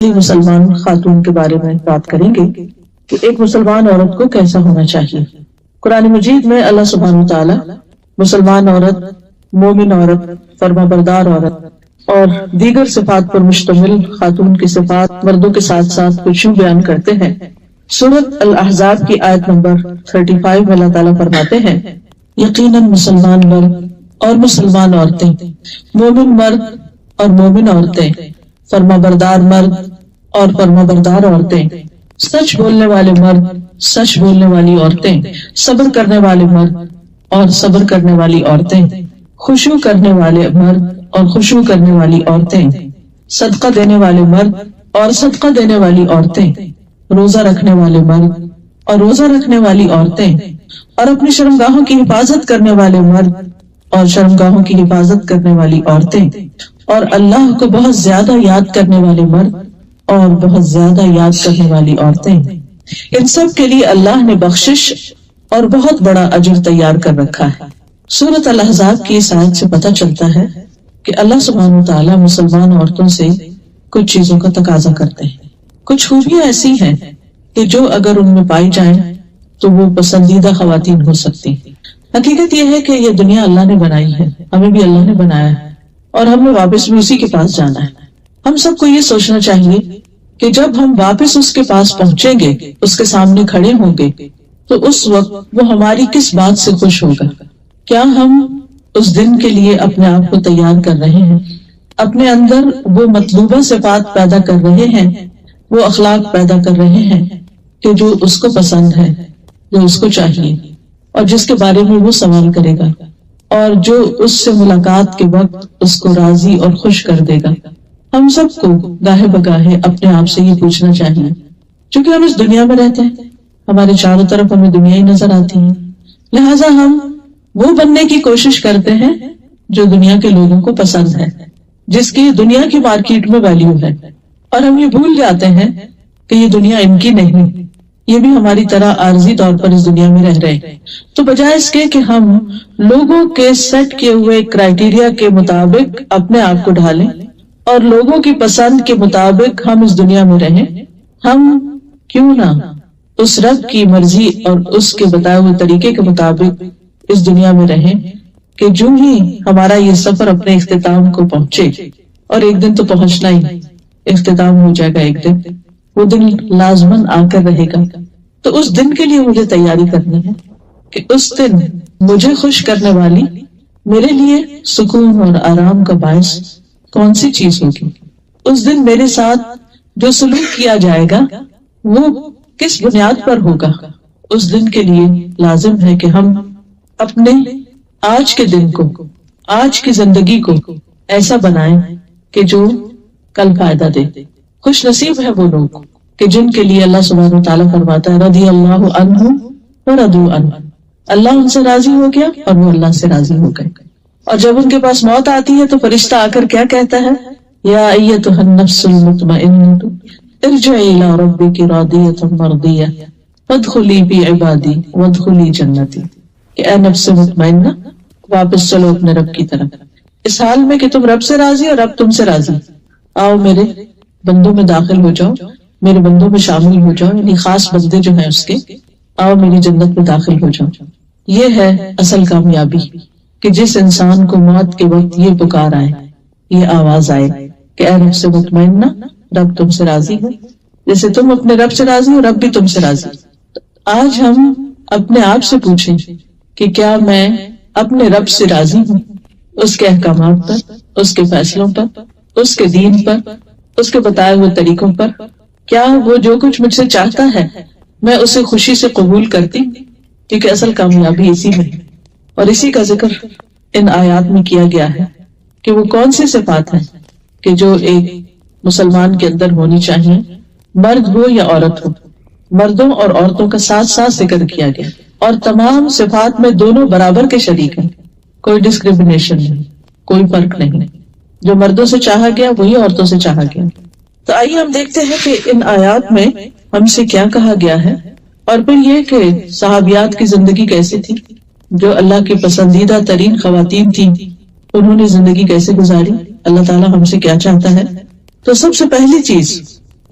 مسلمان خاتون کے بارے میں بات کریں گے کہ ایک مسلمان عورت کو کیسا ہونا چاہیے۔ قرآن مجید میں اللہ سبحانہ وتعالی مسلمان عورت، مومن عورت، فرما بردار عورت اور دیگر صفات پر مشتمل خاتون کی صفات مردوں کے ساتھ ساتھ کچھ یوں بیان کرتے ہیں۔ سورۃ الاحزاب کی آیت نمبر 35 میں اللہ تعالیٰ فرماتے ہیں، یقیناً مسلمان مرد اور مسلمان عورتیں، مومن مرد اور مومن عورتیں، فرما بردار مرد اور فرما بردار عورتیں، سچ بولنے والے مرد، سچ بولنے والی عورتیں، صبر کرنے والے مرد اور صبر کرنے والی عورتیں، خشوع کرنے والے مرد اور خشوع کرنے والی عورتیں، صدقہ دینے والے مرد اور صدقہ دینے والی عورتیں، روزہ رکھنے والے مرد اور روزہ رکھنے والی عورتیں، اور اپنی شرمگاہوں کی حفاظت کرنے والے مرد اور شرمگاہوں کی حفاظت کرنے والی عورتیں، اور اللہ کو بہت زیادہ یاد کرنے والے مرد اور بہت زیادہ یاد کرنے والی عورتیں۔ ان سب کے لیے اللہ نے بخشش اور بہت بڑا اجر تیار کر رکھا ہے۔ سورۃ الاحزاب کی اس آیت سے پتہ چلتا ہے کہ اللہ سبحانہ وتعالی مسلمان عورتوں سے کچھ چیزوں کا تقاضا کرتے ہیں۔ کچھ خوبیاں ایسی ہیں کہ جو اگر ان میں پائی جائیں تو وہ پسندیدہ خواتین ہو سکتی۔ حقیقت یہ ہے کہ یہ دنیا اللہ نے بنائی ہے، ہمیں بھی اللہ نے بنایا ہے اور ہم نے واپس بھی اسی کے پاس جانا ہے۔ ہم سب کو یہ سوچنا چاہیے کہ جب ہم واپس اس کے پاس پہنچیں گے، اس کے سامنے کھڑے ہوں گے، تو اس وقت وہ ہماری کس بات سے خوش ہوگا؟ کیا ہم اس دن کے لیے اپنے آپ کو تیار کر رہے ہیں؟ اپنے اندر وہ مطلوبہ صفات پیدا کر رہے ہیں، وہ اخلاق پیدا کر رہے ہیں کہ جو اس کو پسند ہے، جو اس کو چاہیے اور جس کے بارے میں وہ سوال کرے گا، اور جو اس سے ملاقات کے وقت اس کو راضی اور خوش کر دے گا۔ ہم سب کو گاہے بگاہے اپنے آپ سے یہ پوچھنا چاہیے، چونکہ ہم اس دنیا میں رہتے ہیں، ہمارے چاروں طرف ہمیں دنیا ہی نظر آتی ہے، لہٰذا ہم وہ بننے کی کوشش کرتے ہیں جو دنیا کے لوگوں کو پسند ہے، جس کی دنیا کی مارکیٹ میں ویلیو ہے، اور ہم یہ بھول جاتے ہیں کہ یہ دنیا ان کی نہیں، یہ بھی ہماری طرح عارضی طور پر اس دنیا میں رہ رہے۔ تو بجائے اس کے کہ ہم لوگوں کے سیٹ کیے ہوئے کرائیٹیریا کے مطابق اپنے آپ کو ڈھالیں اور لوگوں کی پسند کے مطابق ہم اس دنیا میں رہیں، ہم کیوں نہ اس رب کی مرضی اور اس کے بتائے ہوئے طریقے کے مطابق اس دنیا میں رہیں کہ جو ہی ہمارا یہ سفر اپنے اختتام کو پہنچے، اور ایک دن تو پہنچنا ہی، اختتام ہو جائے گا ایک دن، وہ دن لازماً آ کر رہے گا، تو اس دن کے لیے مجھے تیاری کرنی ہے کہ اس دن مجھے خوش کرنے والی، میرے لیے سکون اور آرام کا باعث کون سی چیز ہوگی۔ اس دن میرے ساتھ جو سلوک کیا جائے گا وہ کس بنیاد پر ہوگا۔ اس دن کے لیے لازم ہے کہ ہم اپنے آج کے دن کو، آج کی زندگی کو ایسا بنائیں کہ جو کل فائدہ دے۔ خوش نصیب ہے وہ لوگ کہ جن کے لیے اللہ سبحانہ وتعالیٰ فرماتا ہے، رضی اللہ عنہم ورضوا عنہ، اللہ ان سے راضی ہو گیا اور وہ اللہ سے راضی ہو گئے۔ اور جب ان کے پاس موت آتی ہے تو فرشتہ آ کر کیا کہتا ہے؟ یا ایتھا النفس المطمئنۃ ارجعی الی ربک راضیۃ مرضیہ فادخلی فی عبادی وادخلی جنتی، کہ اے نفس مطمئنہ، واپس چلو اپنے رب کی طرف، اس حال میں کہ تم رب سے راضی اور رب تم سے راضی، آؤ میرے بندوں میں داخل ہو جاؤ، میرے بندوں میں شامل ہو جاؤ، یعنی خاص بندے جو ہیں اس کے، آؤ میری جنت میں داخل ہو جاؤ۔ یہ ہے اصل کامیابی کہ جس انسان کو موت کے وقت یہ پکار آئے، یہ آواز آئے کہ اے رب سے مطمئنہ، رب تم سے راضی ہے، جیسے تم اپنے رب سے راضی ہو، رب بھی تم سے راضی۔ آج ہم اپنے آپ سے پوچھیں کہ کیا میں اپنے رب سے راضی ہوں، اس کے احکامات پر، اس کے فیصلوں پر، اس کے دین پر، اس کے بتائے ہوئے طریقوں پر؟ کیا وہ جو کچھ مجھ سے چاہتا ہے میں اسے خوشی سے قبول کرتی؟ کیونکہ اصل کامیابی اسی میں ہے، اور اسی کا ذکر ان آیات میں کیا گیا ہے کہ وہ کون سی صفات ہیں کہ جو ایک مسلمان کے اندر ہونی چاہیے، مرد ہو یا عورت ہو۔ مردوں اور عورتوں کا ساتھ ساتھ ذکر کیا گیا، اور تمام صفات میں دونوں برابر کے شریک ہیں، کوئی ڈسکریمنیشن نہیں، کوئی فرق نہیں، جو مردوں سے چاہا گیا وہی عورتوں سے چاہا گیا۔ تو آئیے ہم دیکھتے ہیں کہ ان آیات میں ہم سے کیا کہا گیا ہے، اور پھر یہ کہ صحابیات کی زندگی کیسی تھی، جو اللہ کی پسندیدہ ترین خواتین تھیں، انہوں نے زندگی کیسے گزاری، اللہ تعالیٰ ہم سے کیا چاہتا ہے۔ تو سب سے پہلی چیز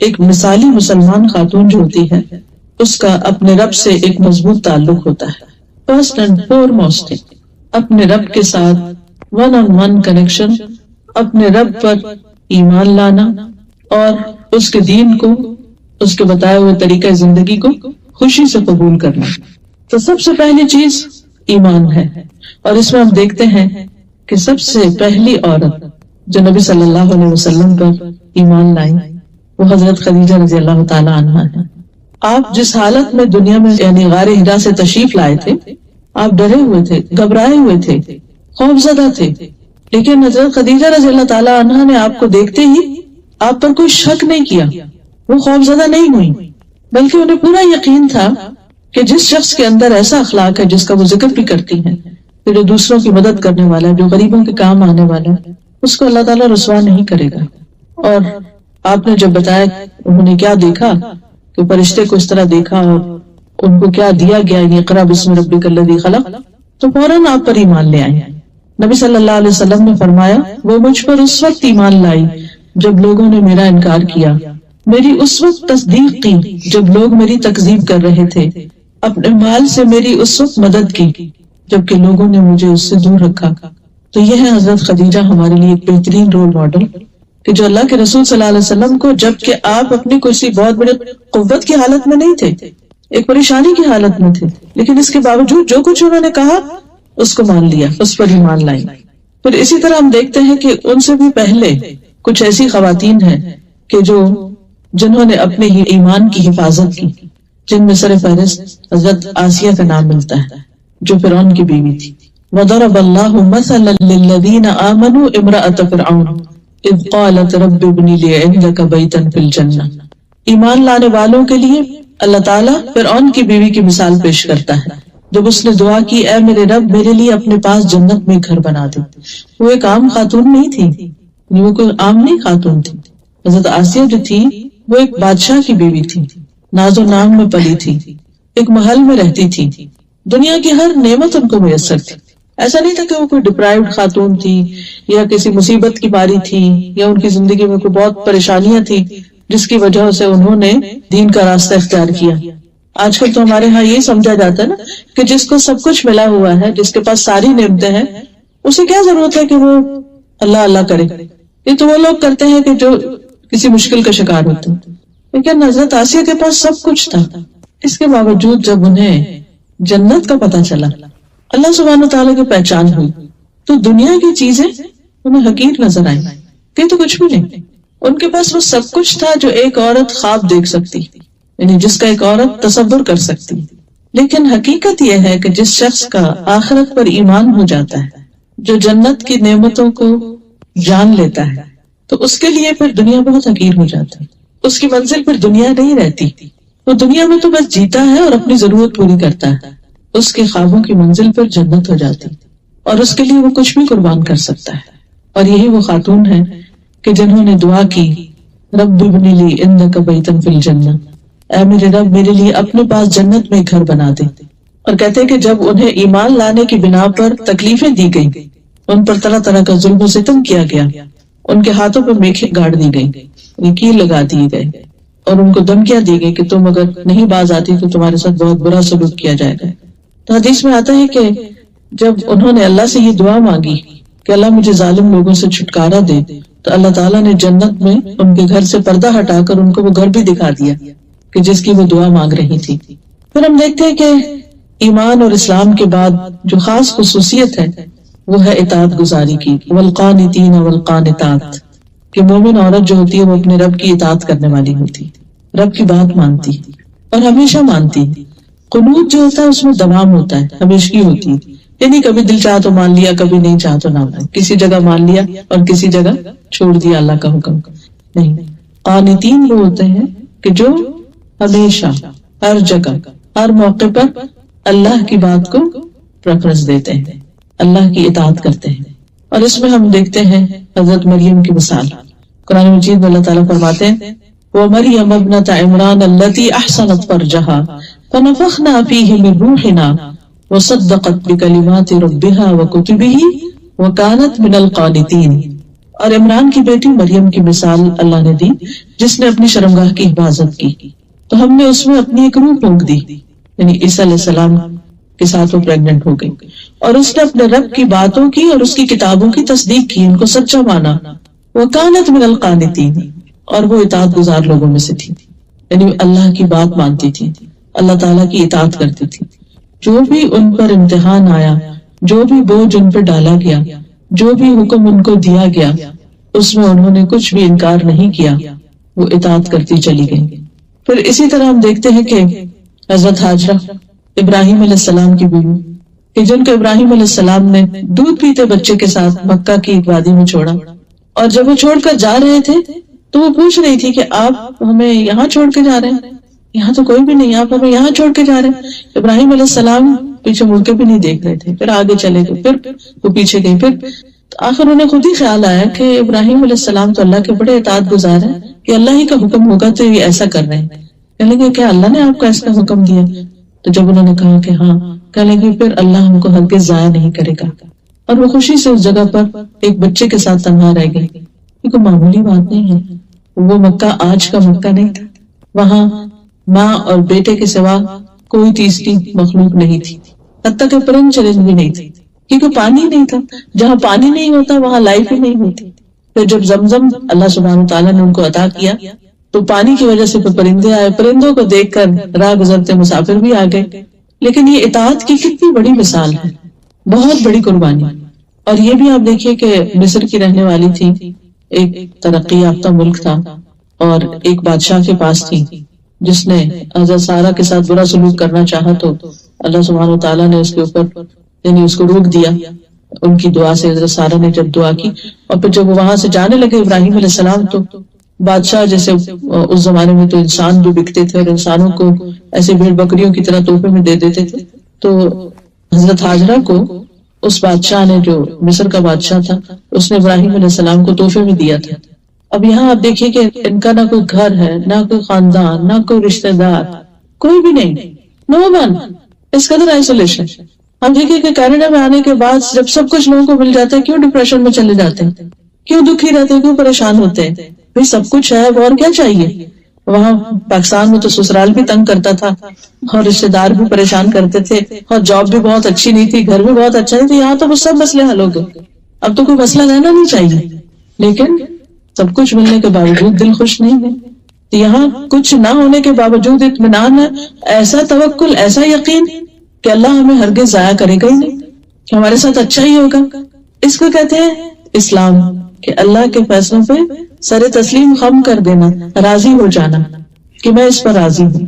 ایک مثالی مسلمان خاتون جو ہوتی ہے اس کا اپنے رب سے ایک مضبوط تعلق ہوتا ہے. فرسٹ اینڈ فور موسٹ اپنے رب کے ساتھ ون آن ون کنیکشن، اپنے رب پر ایمان لانا اور اس کے دین کو، اس کے بتائے ہوئے طریقہ زندگی کو خوشی سے قبول کرنا. تو سب سے پہلی چیز ایمان ہے. اور اس میں ہم دیکھتے ہیں کہ سب سے پہلی عورت جو نبی صلی اللہ علیہ وسلم پر ایمان لائی وہ حضرت خدیجہ رضی اللہ تعالی عنہا ہے. آپ جس حالت میں دنیا میں یعنی غار حرا سے تشریف لائے تھے، آپ ڈرے ہوئے تھے، گھبرائے ہوئے تھے، خوف زدہ تھے، لیکن حضرت خدیجہ رضی اللہ تعالی عنہا نے آپ کو دیکھتے ہی آپ پر کوئی شک نہیں کیا، وہ خوف زدہ نہیں ہوئی، بلکہ انہیں پورا یقین تھا کہ جس شخص کے اندر ایسا اخلاق ہے جس کا وہ ذکر بھی کرتی ہیں، جو دوسروں کی مدد کرنے والا ہے، جو غریبوں کے کام آنے والا ہے، اس کو اللہ تعالیٰ رسوا نہیں کرے گا. اور آپ نے جب بتایا انہوں نے کیا دیکھا کہ فرشتے کو اس طرح دیکھا اور ان کو کیا دیا گیا، اقرا بسم ربک الذی خلق، تو فوراً آپ پر ایمان لے آئے. نبی صلی اللہ علیہ وسلم نے فرمایا وہ مجھ پر اس وقت ایمان لائی جب لوگوں نے میرا انکار کیا، میری اس وقت تصدیق کی جب لوگ میری تکذیب کر رہے تھے، اپنے مال سے میری اس وقت مدد کی جبکہ لوگوں نے مجھے اس سے دور رکھا. تو یہ ہے حضرت خدیجہ ہمارے لیے ایک بہترین رول ماڈل کہ جو اللہ کے رسول صلی اللہ علیہ وسلم کو، جبکہ آپ اپنی کسی بہت بڑی قوت کی حالت میں نہیں تھے، ایک پریشانی کی حالت میں تھے، لیکن اس کے باوجود جو کچھ انہوں نے کہا اس کو مان لیا، اس پر ایمان لائی. پھر اسی طرح ہم دیکھتے ہیں کہ ان سے بھی پہلے کچھ ایسی خواتین ہیں کہ جنہوں نے اپنے ہی ایمان کی حفاظت کی، جن میں سر فہرست حضرت آسیہ کا نام ملتا ہے جو فرعون کی بیوی تھی. وَضَرَبَ اللَّهُ مَثَلًا لِّلَّذِينَ آمَنُوا امْرَأَتَ فِرْعَوْنَ اِذْ قَالَتْ رَبِّ ابْنِ لِي عِندَكَ بَيْتًا فِي الْجَنَّةِ. ایمان لانے والوں کے لیے اللہ تعالیٰ فرعون کی بیوی کی مثال پیش کرتا ہے جب اس نے دعا کی اے میرے رب میرے لیے اپنے پاس جنت میں گھر بنا دے. وہ ایک عام خاتون نہیں تھی، وہ کوئی عام نہیں خاتون تھی. حضرت آسیہ جو تھی وہ ایک بادشاہ کی بیوی تھی، ناز و نام میں پلی تھی، ایک محل میں رہتی تھی، دنیا کی ہر نعمت ان کو میسر تھی. ایسا نہیں تھا کہ وہ کوئی ڈپرائیوڈ خاتون تھی یا کسی مصیبت کی باری تھی یا ان کی زندگی میں کوئی بہت پریشانیاں تھی جس کی وجہ سے انہوں نے دین کا راستہ اختیار کیا. آج کل تو ہمارے ہاں یہ سمجھا جاتا ہے نا کہ جس کو سب کچھ ملا ہوا ہے، جس کے پاس ساری نعمتیں ہیں، اسے کیا ضرورت ہے کہ وہ اللہ اللہ کرے. یہ تو وہ لوگ کرتے ہیں کہ جو کسی مشکل کا شکار ہوتے ہیں. لیکن حضرت آسیہ کے پاس سب کچھ تھا، اس کے باوجود جب انہیں جنت کا پتہ چلا، اللہ سبحانہ تعالیٰ کی پہچان ہوئی، تو دنیا کی چیزیں انہیں حقیر نظر آئیں کہ تو کچھ بھی نہیں. ان کے پاس وہ سب کچھ تھا جو ایک عورت خواب دیکھ سکتی، یعنی جس کا ایک عورت تصور کر سکتی. لیکن حقیقت یہ ہے کہ جس شخص کا آخرت پر ایمان ہو جاتا ہے، جو جنت کی نعمتوں کو جان لیتا ہے، تو اس کے لیے پھر دنیا بہت حقیر ہو جاتی ہے. اس کی منزل پھر دنیا نہیں رہتی، وہ دنیا میں تو بس جیتا ہے اور اپنی ضرورت پوری کرتا ہے. اس کے خوابوں کی منزل پر جنت ہو جاتی اور اس کے لیے وہ کچھ بھی قربان کر سکتا ہے. اور یہی وہ خاتون ہے کہ جنہوں نے دعا کی رب ابن لی عندک بیتا فی الجنہ، اے میرے رب میرے لیے اپنے پاس جنت میں گھر بنا دے. اور کہتے ہیں کہ جب انہیں ایمان لانے کی بنا پر تکلیفیں دی گئی، ان پر طرح طرح کا ظلم و ستم کیا گیا، ان کے ہاتھوں پہ میخیں گاڑ دی گئی، کیل لگا دیے گئے اور ان کو دھمکیاں دی گئی کہ تم اگر نہیں باز آتی تو تمہارے ساتھ بہت برا سلوک کیا جائے گا. تو حدیث میں آتا ہے کہ جب انہوں نے اللہ سے یہ دعا مانگی کہ اللہ مجھے ظالم لوگوں سے چھٹکارا دے، تو اللہ تعالیٰ نے جنت میں ان کے گھر سے پردہ ہٹا کر ان کو وہ گھر بھی دکھا دیا کہ جس کی وہ دعا مانگ رہی تھی. پھر ہم دیکھتے ہیں کہ ایمان اور اسلام کے بعد جو خاص خصوصیت ہے وہ ہے اطاعت گزاری کی. والقانتین والقانتات، کہ مومن عورت جو ہوتی ہے وہ اپنے رب کی اطاعت کرنے والی ہوتی، رب کی بات مانتی اور ہمیشہ مانتی. قنوت جو ہوتا ہے اس میں دوام ہوتا ہے، ہمیشہ ہوتی ہے، یعنی کبھی دل چاہ تو مان لیا، کبھی نہیں چاہ تو نہ مان، کسی جگہ مان لیا اور کسی جگہ چھوڑ دیا اللہ کا حکم نہیں. قانتین وہ ہوتے ہیں کہ جو ہمیشہ ہر جگہ ہر موقع پر اللہ کی بات کو پریفرنس دیتے ہیں، اللہ کی اطاعت کرتے ہیں. اور اس میں ہم دیکھتے ہیں حضرت مریم کی مثال. قرآن مجید میں اللہ تعالیٰ فرماتے ہیں وَمَرْيَمَ ابْنَتَ عِمْرَانَ الَّتِي أَحْصَنَتْ فَرْجَهَا فَنَفَخْنَا فِيهِ مِنْ رُوحِنَا وَصَدَّقَتْ بِكَلِمَاتِ رَبِّهَا وَكُتُبِهِ وَكَانَتْ مِنَ الْقَانِتِينَ. اور عمران کی بیٹی مریم کی مثال اللہ نے دی جس نے اپنی شرمگاہ کی حفاظت کی، تو ہم نے اس میں اپنی ایک روح پھونک دی، یعنی عیسیٰ علیہ السلام کے ساتھ وہ پریگننٹ ہو گئی، اور اس نے اپنے رب کی باتوں کی اور اس کی کتابوں کی تصدیق کی، ان کو سچا مانا، وَكَانَتْ مِنَ الْقَانِتِينَ، اور وہ اطاعت گزار لوگوں میں سے تھی، یعنی اللہ کی بات مانتی تھی، اللہ تعالیٰ کی اطاعت کرتی تھی۔ جو بھی ان پر امتحان آیا، جو بھی بوجھ ان پہ ڈالا گیا، جو بھی حکم ان کو دیا گیا، اس میں انہوں نے کچھ بھی انکار نہیں کیا، وہ اطاعت کرتی چلی گئی۔ پھر اسی طرح ہم دیکھتے ہیں کہ حضرت ہاجرہ ابراہیم علیہ السلام کی بیوی، کہ جن کو ابراہیم علیہ السلام نے دودھ پیتے بچے کے ساتھ مکہ کی ایک وادی میں چھوڑا، اور جب وہ چھوڑ کر جا رہے تھے تو وہ پوچھ رہی تھی کہ آپ ہمیں یہاں چھوڑ کے جا رہے ہیں، یہاں تو کوئی بھی نہیں، آپ ہمیں یہاں چھوڑ کے جا رہے ہیں۔ ابراہیم علیہ السلام پیچھے مڑ کے بھی نہیں دیکھ رہے تھے، پھر آگے چلے گئے، پھر وہ پیچھے گئی، پھر آخر انہیں خود ہی خیال آیا کہ ابراہیم علیہ السلام تو اللہ کے بڑے اطاعت گزار ہیں، کہ اللہ ہی کا حکم ہوگا تو یہ ایسا کر رہے ہیں۔ کہنے لگے کیا اللہ نے آپ کو ایسا حکم دیا؟ تو جب انہوں نے کہا کہ ہاں، کہنے لگے پھر اللہ ہم کو ہرگز ضائع نہیں کرے گا، اور وہ خوشی سے اس جگہ پر ایک بچے کے ساتھ تنہا رہ گئی۔ یہ کوئی معمولی بات نہیں ہے، وہ مکہ آج کا مکہ نہیں تھا، وہاں ماں اور بیٹے کے سوا کوئی تیسری مخلوق نہیں تھی، حتیٰ کہ پرند چرند بھی نہیں تھی، کیونکہ پانی نہیں تھا، جہاں پانی نہیں ہوتا وہاں لائف ہی نہیں ہوتی۔ پھر جب زمزم اللہ سبحانہ تعالیٰ نے ان کو عطا کیا تو پانی کی وجہ سے پھر پرندے آئے، پرندوں کو دیکھ کر راہ گزرتے مسافر بھی آ گئے۔ لیکن یہ اطاعت کی کتنی بڑی مثال ہے، بہت بڑی قربانی۔ اور یہ بھی آپ دیکھیے کہ مصر کی رہنے والی تھی، ایک ترقی یافتہ ملک تھا، اور ایک بادشاہ کے پاس تھی جس نے حضرت سارہ کے ساتھ برا سلوک کرنا چاہا، تو اللہ سبحانہ تعالیٰ نے اس کے اوپر یعنی اس کو روک دیا ان کی دعا سے۔ حضرت سارہ نے جب دعا کی اور پھر جب وہ وہاں سے جانے لگے ابراہیم علیہ السلام، تو بادشاہ جیسے اس زمانے میں تو انسان بھی بکتے تھے اور انسانوں کو ایسے بھیڑ بکریوں کی طرح تحفے میں دے دیتے تھے، تو حضرت ہاجرہ کو اس بادشاہ نے، جو مصر کا بادشاہ تھا، اس نے ابراہیم علیہ السلام کو تحفے میں دیا تھا۔ اب یہاں آپ دیکھیے کہ ان کا نہ کوئی گھر ہے، نہ کوئی خاندان، نہ کوئی رشتہ دار، کوئی بھی نہیں، نو ون، اس قدر آئسولیشن۔ ہم دیکھیں کہ کینیڈا میں آنے کے بعد جب سب کچھ لوگوں کو مل جاتا ہے، کیوں ڈپریشن میں چلے جاتے ہیں، کیوں دکھی رہتے ہیں، کیوں پریشان ہوتے ہیں؟ بھئی سب کچھ ہے، اور کیا چاہیے؟ وہاں پاکستان میں تو سسرال بھی تنگ کرتا تھا اور رشتے دار بھی پریشان کرتے تھے، اور جاب بھی بہت اچھی نہیں تھی، گھر بھی بہت اچھا نہیں تھا۔ یہاں تو وہ سب مسئلے حل ہو گئے، اب تو کوئی مسئلہ رہنا نہیں چاہیے، لیکن سب کچھ ملنے کے باوجود دل خوش نہیں ہے۔ یہاں کچھ نہ ہونے کے باوجود اطمینان ہے، ایسا توکل، ایسا یقین کہ اللہ ہمیں ہرگز ضائع کرے گا ہی نہیں، کہ ہمارے ساتھ اچھا ہی ہوگا۔ اس کو کہتے ہیں اسلام، کہ اللہ کے فیصلوں پہ سر تسلیم خم کر دینا، راضی ہو جانا کہ میں اس پر راضی ہوں۔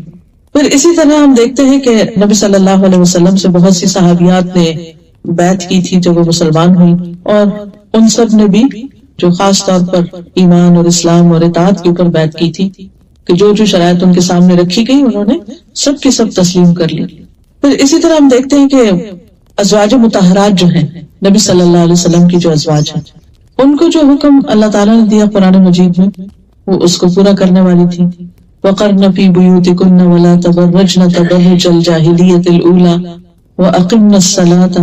پھر اسی طرح ہم دیکھتے ہیں کہ نبی صلی اللہ علیہ وسلم سے بہت سی صحابیات نے بیعت کی تھی جب وہ مسلمان ہوئی، اور ان سب نے بھی جو خاص طور پر ایمان اور اسلام اور اطاعت کے اوپر بیعت کی تھی، کہ جو جو شرائط ان کے سامنے رکھی گئی انہوں نے سب کی سب تسلیم کر لی۔ پھر اسی طرح ہم دیکھتے ہیں کہ ازواج مطہرات جو ہیں، نبی صلی اللہ علیہ وسلم کی جو ازواج ہیں، ان کو جو حکم اللہ تعالیٰ نے دیا قرآن مجید میں، وہ اس کو پورا کرنے والی تھی۔ وَقَرْنَ فِي بُيُوتِكُنَّ وَلَا تَبَرَّجْنَ تَبَرُّجَ الْجَاهِلِيَّةِ الْأُولَى وَأَقِمْنَ الصَّلَاةَ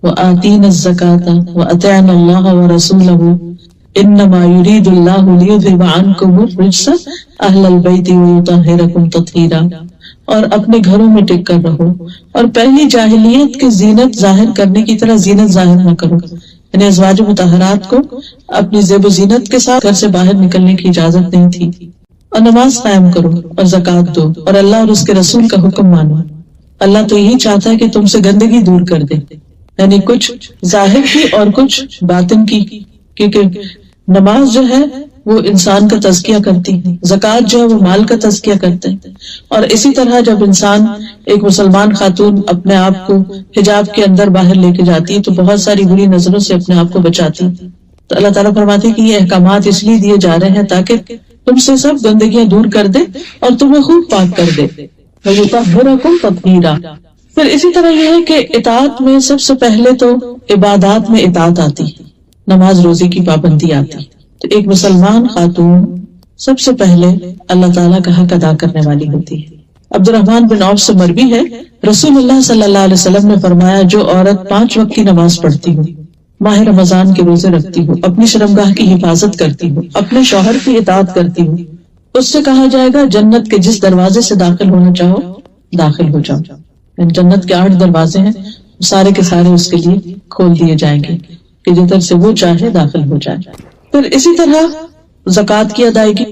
وَآتِينَ الزَّكَاةَ وَأَطِعْنَ اللَّهَ وَرَسُولَهُ إِنَّمَا يُرِيدُ اللَّهُ لِيُذْهِبَ عَنْكُمُ الرِّجْسَ أَهْلَ الْبَيْتِ وَيُطَهِّرَكُمْ تَطْهِيرًا، اور اپنے گھروں میں ٹک کر رہو، اور پہلی جاہلیت کی زینت ظاہر کرنے کی طرح زینت ظاہر نہ کرو، یعنی ازواج مطہرات کو اپنی زیب و زینت کے ساتھ گھر سے باہر نکلنے کی اجازت نہیں تھی۔ اور نماز قائم کرو اور زکوٰۃ دو اور اللہ اور اس کے رسول کا حکم مانو۔ اللہ تو یہی چاہتا ہے کہ تم سے گندگی دور کر دے، یعنی کچھ ظاہر کی اور کچھ باطن کی، کیونکہ نماز جو ہے وہ انسان کا تزکیہ کرتی ہے، زکوٰۃ جو ہے وہ مال کا تزکیہ کرتے ہیں، اور اسی طرح جب انسان ایک مسلمان خاتون اپنے آپ کو حجاب کے اندر باہر لے کے جاتی ہے تو بہت ساری بری نظروں سے اپنے آپ کو بچاتی ہے۔ تو اللہ تعالیٰ فرماتے ہیں کہ یہ احکامات اس لیے دیے جا رہے ہیں تاکہ تم سے سب گندگیاں دور کر دے اور تمہیں خوب پاک کر دے۔ وَيُطَهِّرَكُمْ تَطْهِيرًا۔ پھر اسی طرح یہ ہے کہ اطاعت میں سب سے پہلے تو عبادات میں اطاعت آتی ہے، نماز روزے کی پابندی آتی ہے۔ تو ایک مسلمان خاتون سب سے پہلے اللہ تعالیٰ کا حق ادا کرنے والی ہوتی ہے۔ عبد الرحمن بن عوف سے مروی ہے، رسول اللہ صلی اللہ علیہ وسلم نے فرمایا، جو عورت 5 وقت کی نماز پڑھتی ہو ماہ رمضان کے روزے رکھتی ہو، اپنی شرمگاہ کی حفاظت کرتی ہو، اپنے شوہر کی اطاعت کرتی ہو، اس سے کہا جائے گا جنت کے جس دروازے سے داخل ہونا چاہو داخل ہو جاؤ. یعنی جنت کے 8 دروازے ہیں، سارے کے سارے اس کے لیے کھول دیے جائیں گے کہ جدھر سے وہ چاہے داخل ہو جائے. پھر اسی طرح زکوٰۃ کی ادائیگی.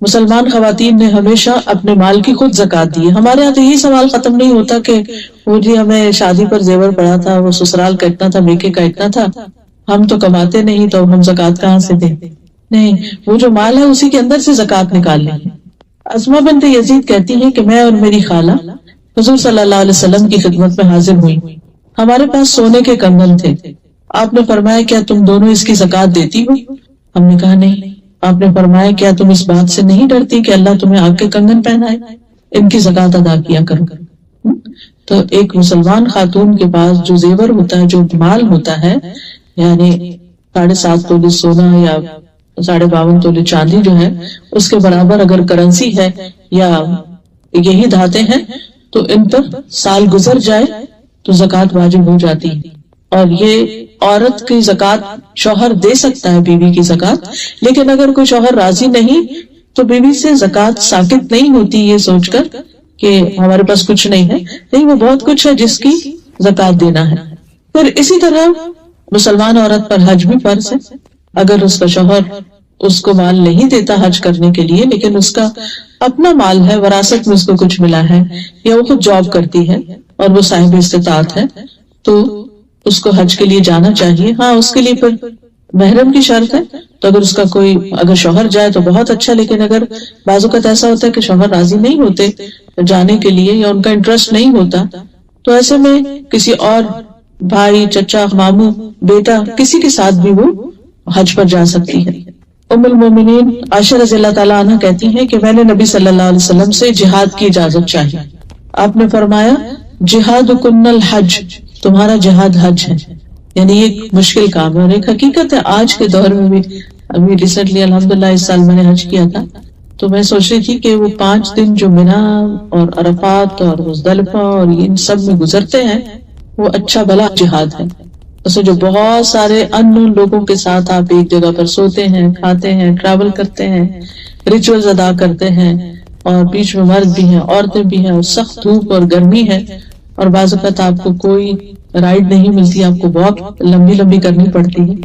مسلمان خواتین نے ہمیشہ اپنے مال کی خود زکوٰۃ دی ہے. ہمارے یہاں تو یہی سوال ختم نہیں ہوتا کہ وہ جی ہمیں شادی پر زیور پڑا تھا، وہ سسرال کا اتنا تھا، میکے کا اتنا تھا، ہم تو کماتے نہیں تو ہم زکوٰۃ کہاں سے دیں؟ نہیں، وہ جو مال ہے اسی کے اندر سے زکوٰۃ نکالنی ہے. اسما بنت یزید کہتی ہیں کہ میں اور میری خالہ حضور صلی اللہ علیہ وسلم کی خدمت میں حاضر ہوئی. ہمارے پاس سونے کے کنگن تھے. آپ نے فرمایا کیا تم دونوں اس کی زکوٰۃ دیتی ہو؟ ہم نے کہا نہیں. آپ نے فرمایا کیا تم اس بات سے نہیں ڈرتی کہ اللہ تمہیں آگ کے کنگن پہنائے؟ ان کی زکوٰۃ ادا کیا کرو. تو ایک مسلمان خاتون کے پاس جو زیور ہوتا ہے، جو مال ہوتا ہے، یعنی 7.5 تولے سونا یا 52.5 تولے چاندی جو ہے، اس کے برابر اگر کرنسی ہے یا یہی دھاتیں ہیں تو ان پر سال گزر جائے تو زکوٰۃ واجب ہو جاتی ہے. اور یہ عورت کی زکوٰۃ شوہر دے سکتا ہے، بیوی کی زکوٰۃ، لیکن اگر کوئی شوہر راضی نہیں تو بیوی سے زکوٰۃ ساقط نہیں ہوتی یہ سوچ کر کہ ہمارے پاس کچھ نہیں ہے. نہیں، وہ بہت کچھ ہے جس کی زکوٰۃ دینا ہے. پھر اسی طرح مسلمان عورت پر حج بھی فرض ہے. اگر اس کا شوہر اس کو مال نہیں دیتا حج کرنے کے لیے، لیکن اس کا اپنا مال ہے، وراثت میں اس کو کچھ ملا ہے، یا وہ خود جاب کرتی ہے اور وہ صاحب استطاعت ہے، تو اس کو حج کے لیے جانا چاہیے. ہاں، اس کے لیے پھر محرم کی شرط ہے. تو اگر اس کا کوئی اگر شوہر جائے تو بہت اچھا، لیکن اگر بعض اوقات ایسا ہوتا ہے کہ شوہر راضی نہیں ہوتے جانے کے لیے یا ان کا انٹرسٹ نہیں ہوتا، تو ایسے میں کسی اور بھائی، چچا، ماموں، بیٹا، کسی کے ساتھ بھی وہ حج پر جا سکتی ہے. ام المومنین عائشہ رضی اللہ تعالیٰ عنہ کہتی ہیں کہ میں نے نبی صلی اللہ علیہ وسلم سے جہاد کی اجازت چاہی. آپ نے فرمایا جہاد کن الحج، تمہارا جہاد حج ہے. یعنی ایک مشکل کام ہے اور ایک حقیقت ہے آج کے دور میں بھی. ابھی ریسنٹلی الحمدللہ اس سال میں نے حج کیا تھا، تو میں سوچ رہی تھی کہ وہ 5 دن جو منا اور عرفات اور مزدلفہ اور ان سب میں گزرتے ہیں، وہ اچھا بھلا جہاد ہے. اسے جو بہت سارے ان لوگوں کے ساتھ آپ ایک جگہ پر سوتے ہیں، کھاتے ہیں، ٹریول کرتے ہیں، ریچولز ادا کرتے ہیں، اور بیچ میں مرد بھی ہیں، عورتیں بھی ہیں، اور سخت دھوپ اور گرمی ہے، اور بعض اوقات آپ کو کوئی رائڈ نہیں ملتی، آپ کو بہت لمبی لمبی کرنی پڑتی ہے.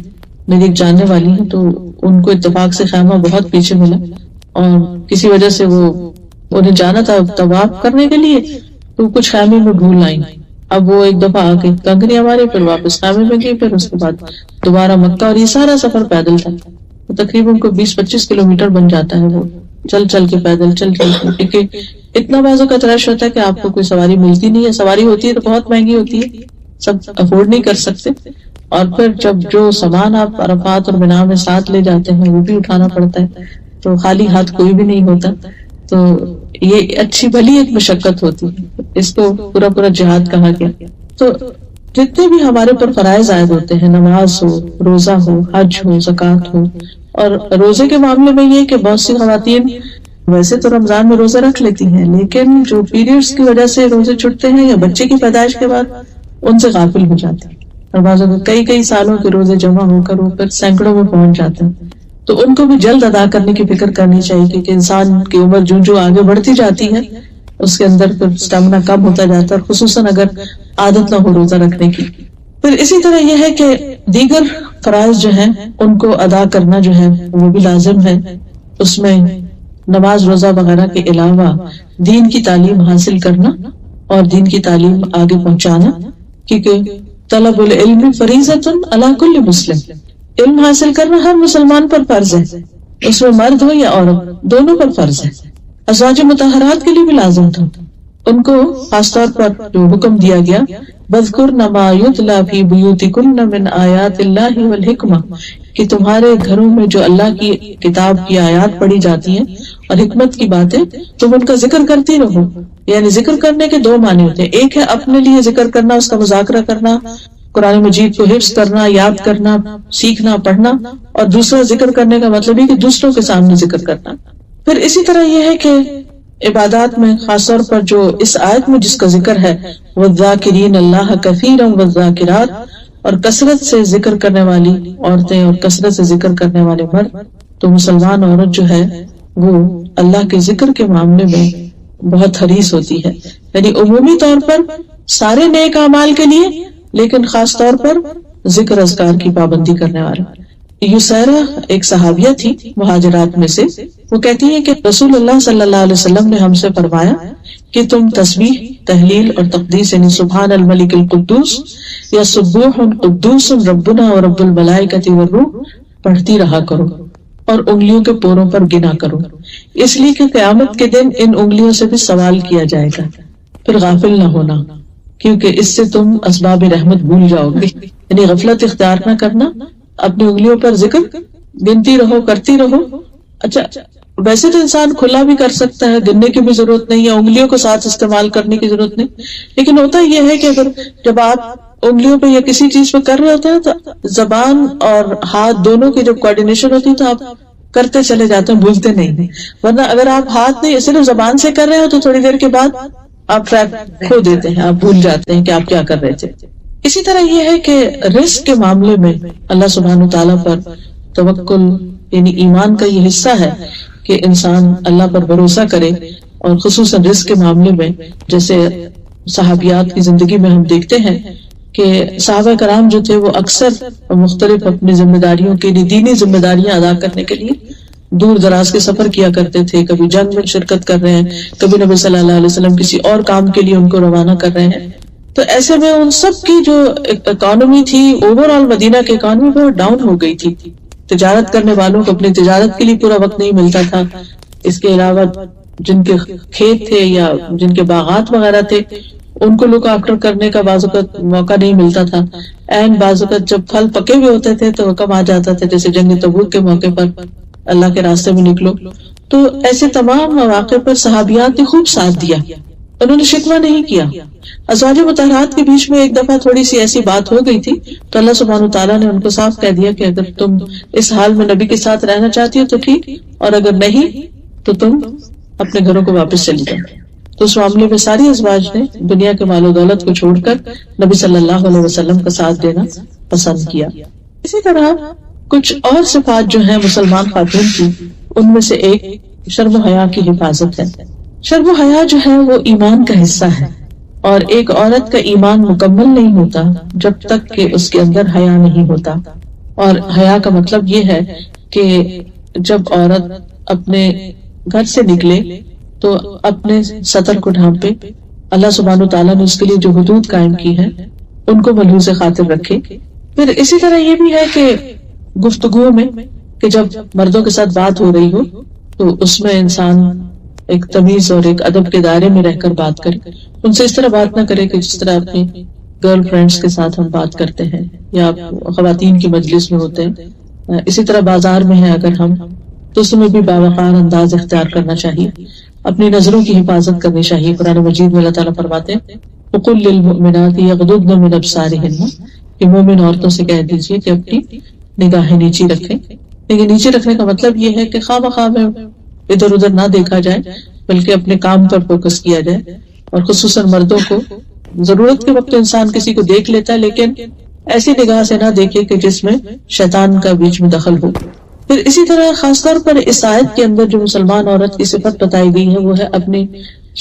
میری ایک جاننے والی ہے تو ان کو اتفاق سے خیمہ بہت پیچھے ملا، اور کسی وجہ سے وہ انہیں جانا تھا طواف کرنے کے لیے، تو کچھ خیمے میں بھول آئی. اب وہ ایک دفعہ آ کے کنکریاں مارے، پھر واپس خیمے میں گئی، پھر اس کے بعد دوبارہ مکہ، اور یہ سارا سفر پیدل تھا. تقریباً کو 20-25 کلومیٹر بن جاتا ہے، وہ چل چل کے پیدل چل چل کے، کیونکہ اتنا بازو کا رش ہوتا ہے کہ آپ کو کوئی سواری ملتی نہیں ہے. سواری ہوتی ہے تو بہت مہنگی ہوتی ہے، سب افورڈ نہیں کر سکتے. اور پھر جب جو سامان آپ عرفات اور منا میں ساتھ لے جاتے ہیں وہ بھی اٹھانا پڑتا ہے، تو خالی ہاتھ کوئی بھی نہیں ہوتا. تو یہ اچھی بھلی ایک مشقت ہوتی ہے، اس کو پورا پورا جہاد کہا گیا. تو جتنے بھی ہمارے پر فرائض عائد ہوتے ہیں، نماز ہو، روزہ ہو، حج ہو، زکوٰۃ ہو. اور روزے کے معاملے میں یہ کہ بہت سی خواتین ویسے تو رمضان میں روزہ رکھ لیتی ہیں، لیکن جو پیریڈز کی وجہ سے روزے چھٹتے ہیں یا بچے کی پیدائش کے بعد، ان سے غافل ہو جاتے ہیں، اور بعضوں کو کئی سالوں کے روزے جمع ہو کر وہ پھر سینکڑوں میں پہنچ جاتے ہیں. تو ان کو بھی جلد ادا کرنے کی فکر کرنی چاہیے، کیونکہ انسان کی عمر جو آگے بڑھتی جاتی ہے اس کے اندر پھر اسٹیمنا کم ہوتا جاتا ہے، اور خصوصاً اگر عادت نہ ہو روزہ رکھنے کی. پھر اسی طرح یہ ہے کہ دیگر فرائض جو ہیں ان کو ادا کرنا جو ہے وہ بھی لازم ہے. اس میں نماز، روزہ وغیرہ کے علاوہ دین کی تعلیم حاصل کرنا اور دین کی تعلیم آگے پہنچانا، کیونکہ طلب العلم فریضۃ علی کل مسلم، علم حاصل کرنا ہر مسلمان پر فرض ہے، اس میں مرد ہو یا عورت، دونوں پر فرض ہے. ازواج مطہرات کے لیے بھی لازم تھا. ان کو خاص طور پر جو حکم دیا گیا وَاذْكُرْنَ مَا يُتْلَى فِي بُيُوتِكُنَّ مِنْ آيَاتِ اللَّهِ وَالْحِكْمَةِ، کہ تمہارے گھروں میں جو اللہ کی کتاب کی آیات پڑھی جاتی ہیں اور حکمت کی باتیں، تم ان کا ذکر کرتی رہو. یعنی ذکر کرنے کے 2 معنی ہوتے ہیں، ایک ہے اپنے لیے ذکر کرنا، اس کا مذاکرہ کرنا، قرآن مجید کو حفظ کرنا، یاد کرنا، سیکھنا، پڑھنا، اور دوسرا ذکر کرنے کا مطلب ہے کہ دوسروں کے سامنے ذکر کرنا. پھر اسی طرح یہ ہے کہ عبادات میں خاص طور پر جو اس آیت میں جس کا ذکر ہے وَالذَّاكِرِينَ اللَّهَ كَثِيرًا وَالذَّاكِرَاتِ، اور کثرت سے ذکر کرنے والی عورتیں اور کثرت سے ذکر کرنے والے مرد، تو مسلمان عورت جو ہے وہ اللہ کے ذکر کے معاملے میں بہت حریص ہوتی ہے، یعنی عمومی طور پر سارے نیک اعمال کے لیے، لیکن خاص طور پر ذکر اذکار کی پابندی کرنے والا۔ یسیرہ ایک صحابیہ تھی مہاجرات میں سے، وہ کہتی ہے کہ رسول اللہ صلی اللہ علیہ وسلم نے ہم سے فرمایا کہ تم تسبیح، تحلیل اور تقدیس یعنی سبحان الملک القدوس یا سبوح قدوس ربنا و رب الملائکۃ والروح پڑھتی رہا کرو اور انگلیوں کے پوروں پر گنا کرو، اس لیے کہ قیامت کے دن ان انگلیوں سے بھی سوال کیا جائے گا، پھر غافل نہ ہونا کیونکہ اس سے تم اسباب رحمت بھول جاؤ گے، یعنی غفلت اختیار نہ کرنا، اپنی انگلیوں پر ذکر گنتی رہو، کرتی رہو۔ اچھا ویسے تو انسان کھلا بھی کر سکتا ہے، گننے کی بھی ضرورت نہیں ہے، انگلیوں کو ساتھ استعمال کرنے کی ضرورت نہیں، لیکن ہوتا یہ ہے کہ اگر جب آپ انگلیوں پہ یا کسی چیز پہ کر رہے ہوتے ہیں تو زبان اور ہاتھ دونوں کی جب کوآرڈینیشن ہوتی ہے تو آپ کرتے چلے جاتے ہیں، بھولتے نہیں، ورنہ اگر آپ ہاتھ نہیں صرف زبان سے کر رہے ہو تو تھوڑی دیر کے بعد آپ ٹریک کھو دیتے ہیں، آپ بھول جاتے ہیں کہ آپ کیا کر رہے تھے۔ اسی طرح یہ ہے کہ رزق کے معاملے میں اللہ سبحانہ تعالیٰ پر توکل یعنی ایمان کا یہ حصہ ہے کہ انسان اللہ پر بھروسہ کرے، اور خصوصاً رزق کے معاملے میں جیسے صحابیات کی زندگی میں ہم دیکھتے ہیں کہ صحابہ کرام جو تھے وہ اکثر مختلف اپنی ذمہ داریوں کے لیے، دینی ذمہ داریاں ادا کرنے کے لیے دور دراز کے سفر کیا کرتے تھے، کبھی جنگ میں شرکت کر رہے ہیں، کبھی نبی صلی اللہ علیہ وسلم کسی اور کام کے لیے ان کو روانہ کر رہے ہیں، تو ایسے میں ان سب کی جو اکانومی تھی، اوور آل مدینہ کی اکانومی بہت ڈاؤن ہو گئی تھی، تجارت کرنے والوں کو اپنی تجارت کے لیے پورا وقت نہیں ملتا تھا، اس کے علاوہ جن کے کھیت تھے یا جن کے باغات وغیرہ تھے ان کو لک آفٹر کرنے کا بعض اوقات موقع نہیں ملتا تھا، اینڈ بعض اوقات جب پھل پکے ہوئے ہوتے تھے تو حکم آ جاتا تھا جیسے جنگ تبوک کے موقع پر اللہ کے راستے میں نکلو، تو ایسے تمام مواقع پر صحابیات نے خوب ساتھ دیا، انہوں نے شکوہ نہیں کیا۔ ازواج مطہرات کے بیچ میں ایک دفعہ تھوڑی سی ایسی بات ہو گئی تھی تو اللہ سبحانہ تعالیٰ نے ان کو صاف کہہ دیا کہ اگر تم اس حال میں نبی کے ساتھ رہنا چاہتی ہو تو ٹھیک، اور اگر نہیں تو تم اپنے گھروں کو واپس چلی جاؤ۔ تو اس معاملے میں ساری ازواج نے دنیا کے مال و دولت کو چھوڑ کر نبی صلی اللہ علیہ وسلم کا ساتھ دینا پسند کیا۔ اسی طرح کچھ اور صفات جو ہیں مسلمان خاتون کی، ان میں سے ایک شرم و حیا کی حفاظت ہے۔ شرم و حیا جو ہے وہ ایمان کا حصہ ہے، اور ایک عورت کا ایمان مکمل نہیں ہوتا جب تک کہ اس کے اندر حیا نہیں ہوتا، اور حیا کا مطلب یہ ہے کہ جب عورت اپنے گھر سے نکلے تو اپنے سطر کو ڈھانپے، اللہ سبحانہ تعالیٰ نے اس کے لیے جو حدود قائم کی ہیں ان کو ملحوظ خاطر رکھے۔ پھر اسی طرح یہ بھی ہے کہ گفتگو میں کہ جب مردوں کے ساتھ بات ہو رہی ہو تو اس میں انسان ایک تمیز اور ایک ادب کے دائرے میں رہ کر بات کرے، ان سے اس طرح بات نہ کرے کہ جس طرح اپنی گرل فرینڈز کے ساتھ ہم بات کرتے ہیں یا خواتین کی مجلس میں ہوتے ہیں۔ اسی طرح بازار میں ہیں اگر ہم تو اس میں بھی باوقار انداز اختیار کرنا چاہیے، اپنی نظروں کی حفاظت کرنی چاہیے۔ قرآن مجید میں اللہ تعالیٰ فرماتے ہیں وَقُلْ لِلْمُؤْمِنَاتِ يَغْضُضْنَ مِنْ أَبْصَارِهِنَّ کہ مومن عورتوں سے کہہ دیجیے کہ اپنی نگاہیں نیچی رکھیں۔ لیکن نیچے رکھنے کا مطلب یہ ہے کہ خواہ بخواہ میں ادھر ادھر نہ دیکھا جائے بلکہ اپنے کام پر فوکس کیا جائے، اور خصوصاً مردوں کو ضرورت کے وقت انسان کسی کو دیکھ لیتا ہے لیکن ایسی نگاہ سے نہ دیکھے کہ جس میں شیطان کا بیچ میں دخل ہو۔ پھر اسی طرح خاص طور پر اس آیت کے اندر جو مسلمان عورت کی صفت بتائی گئی ہے وہ ہے اپنی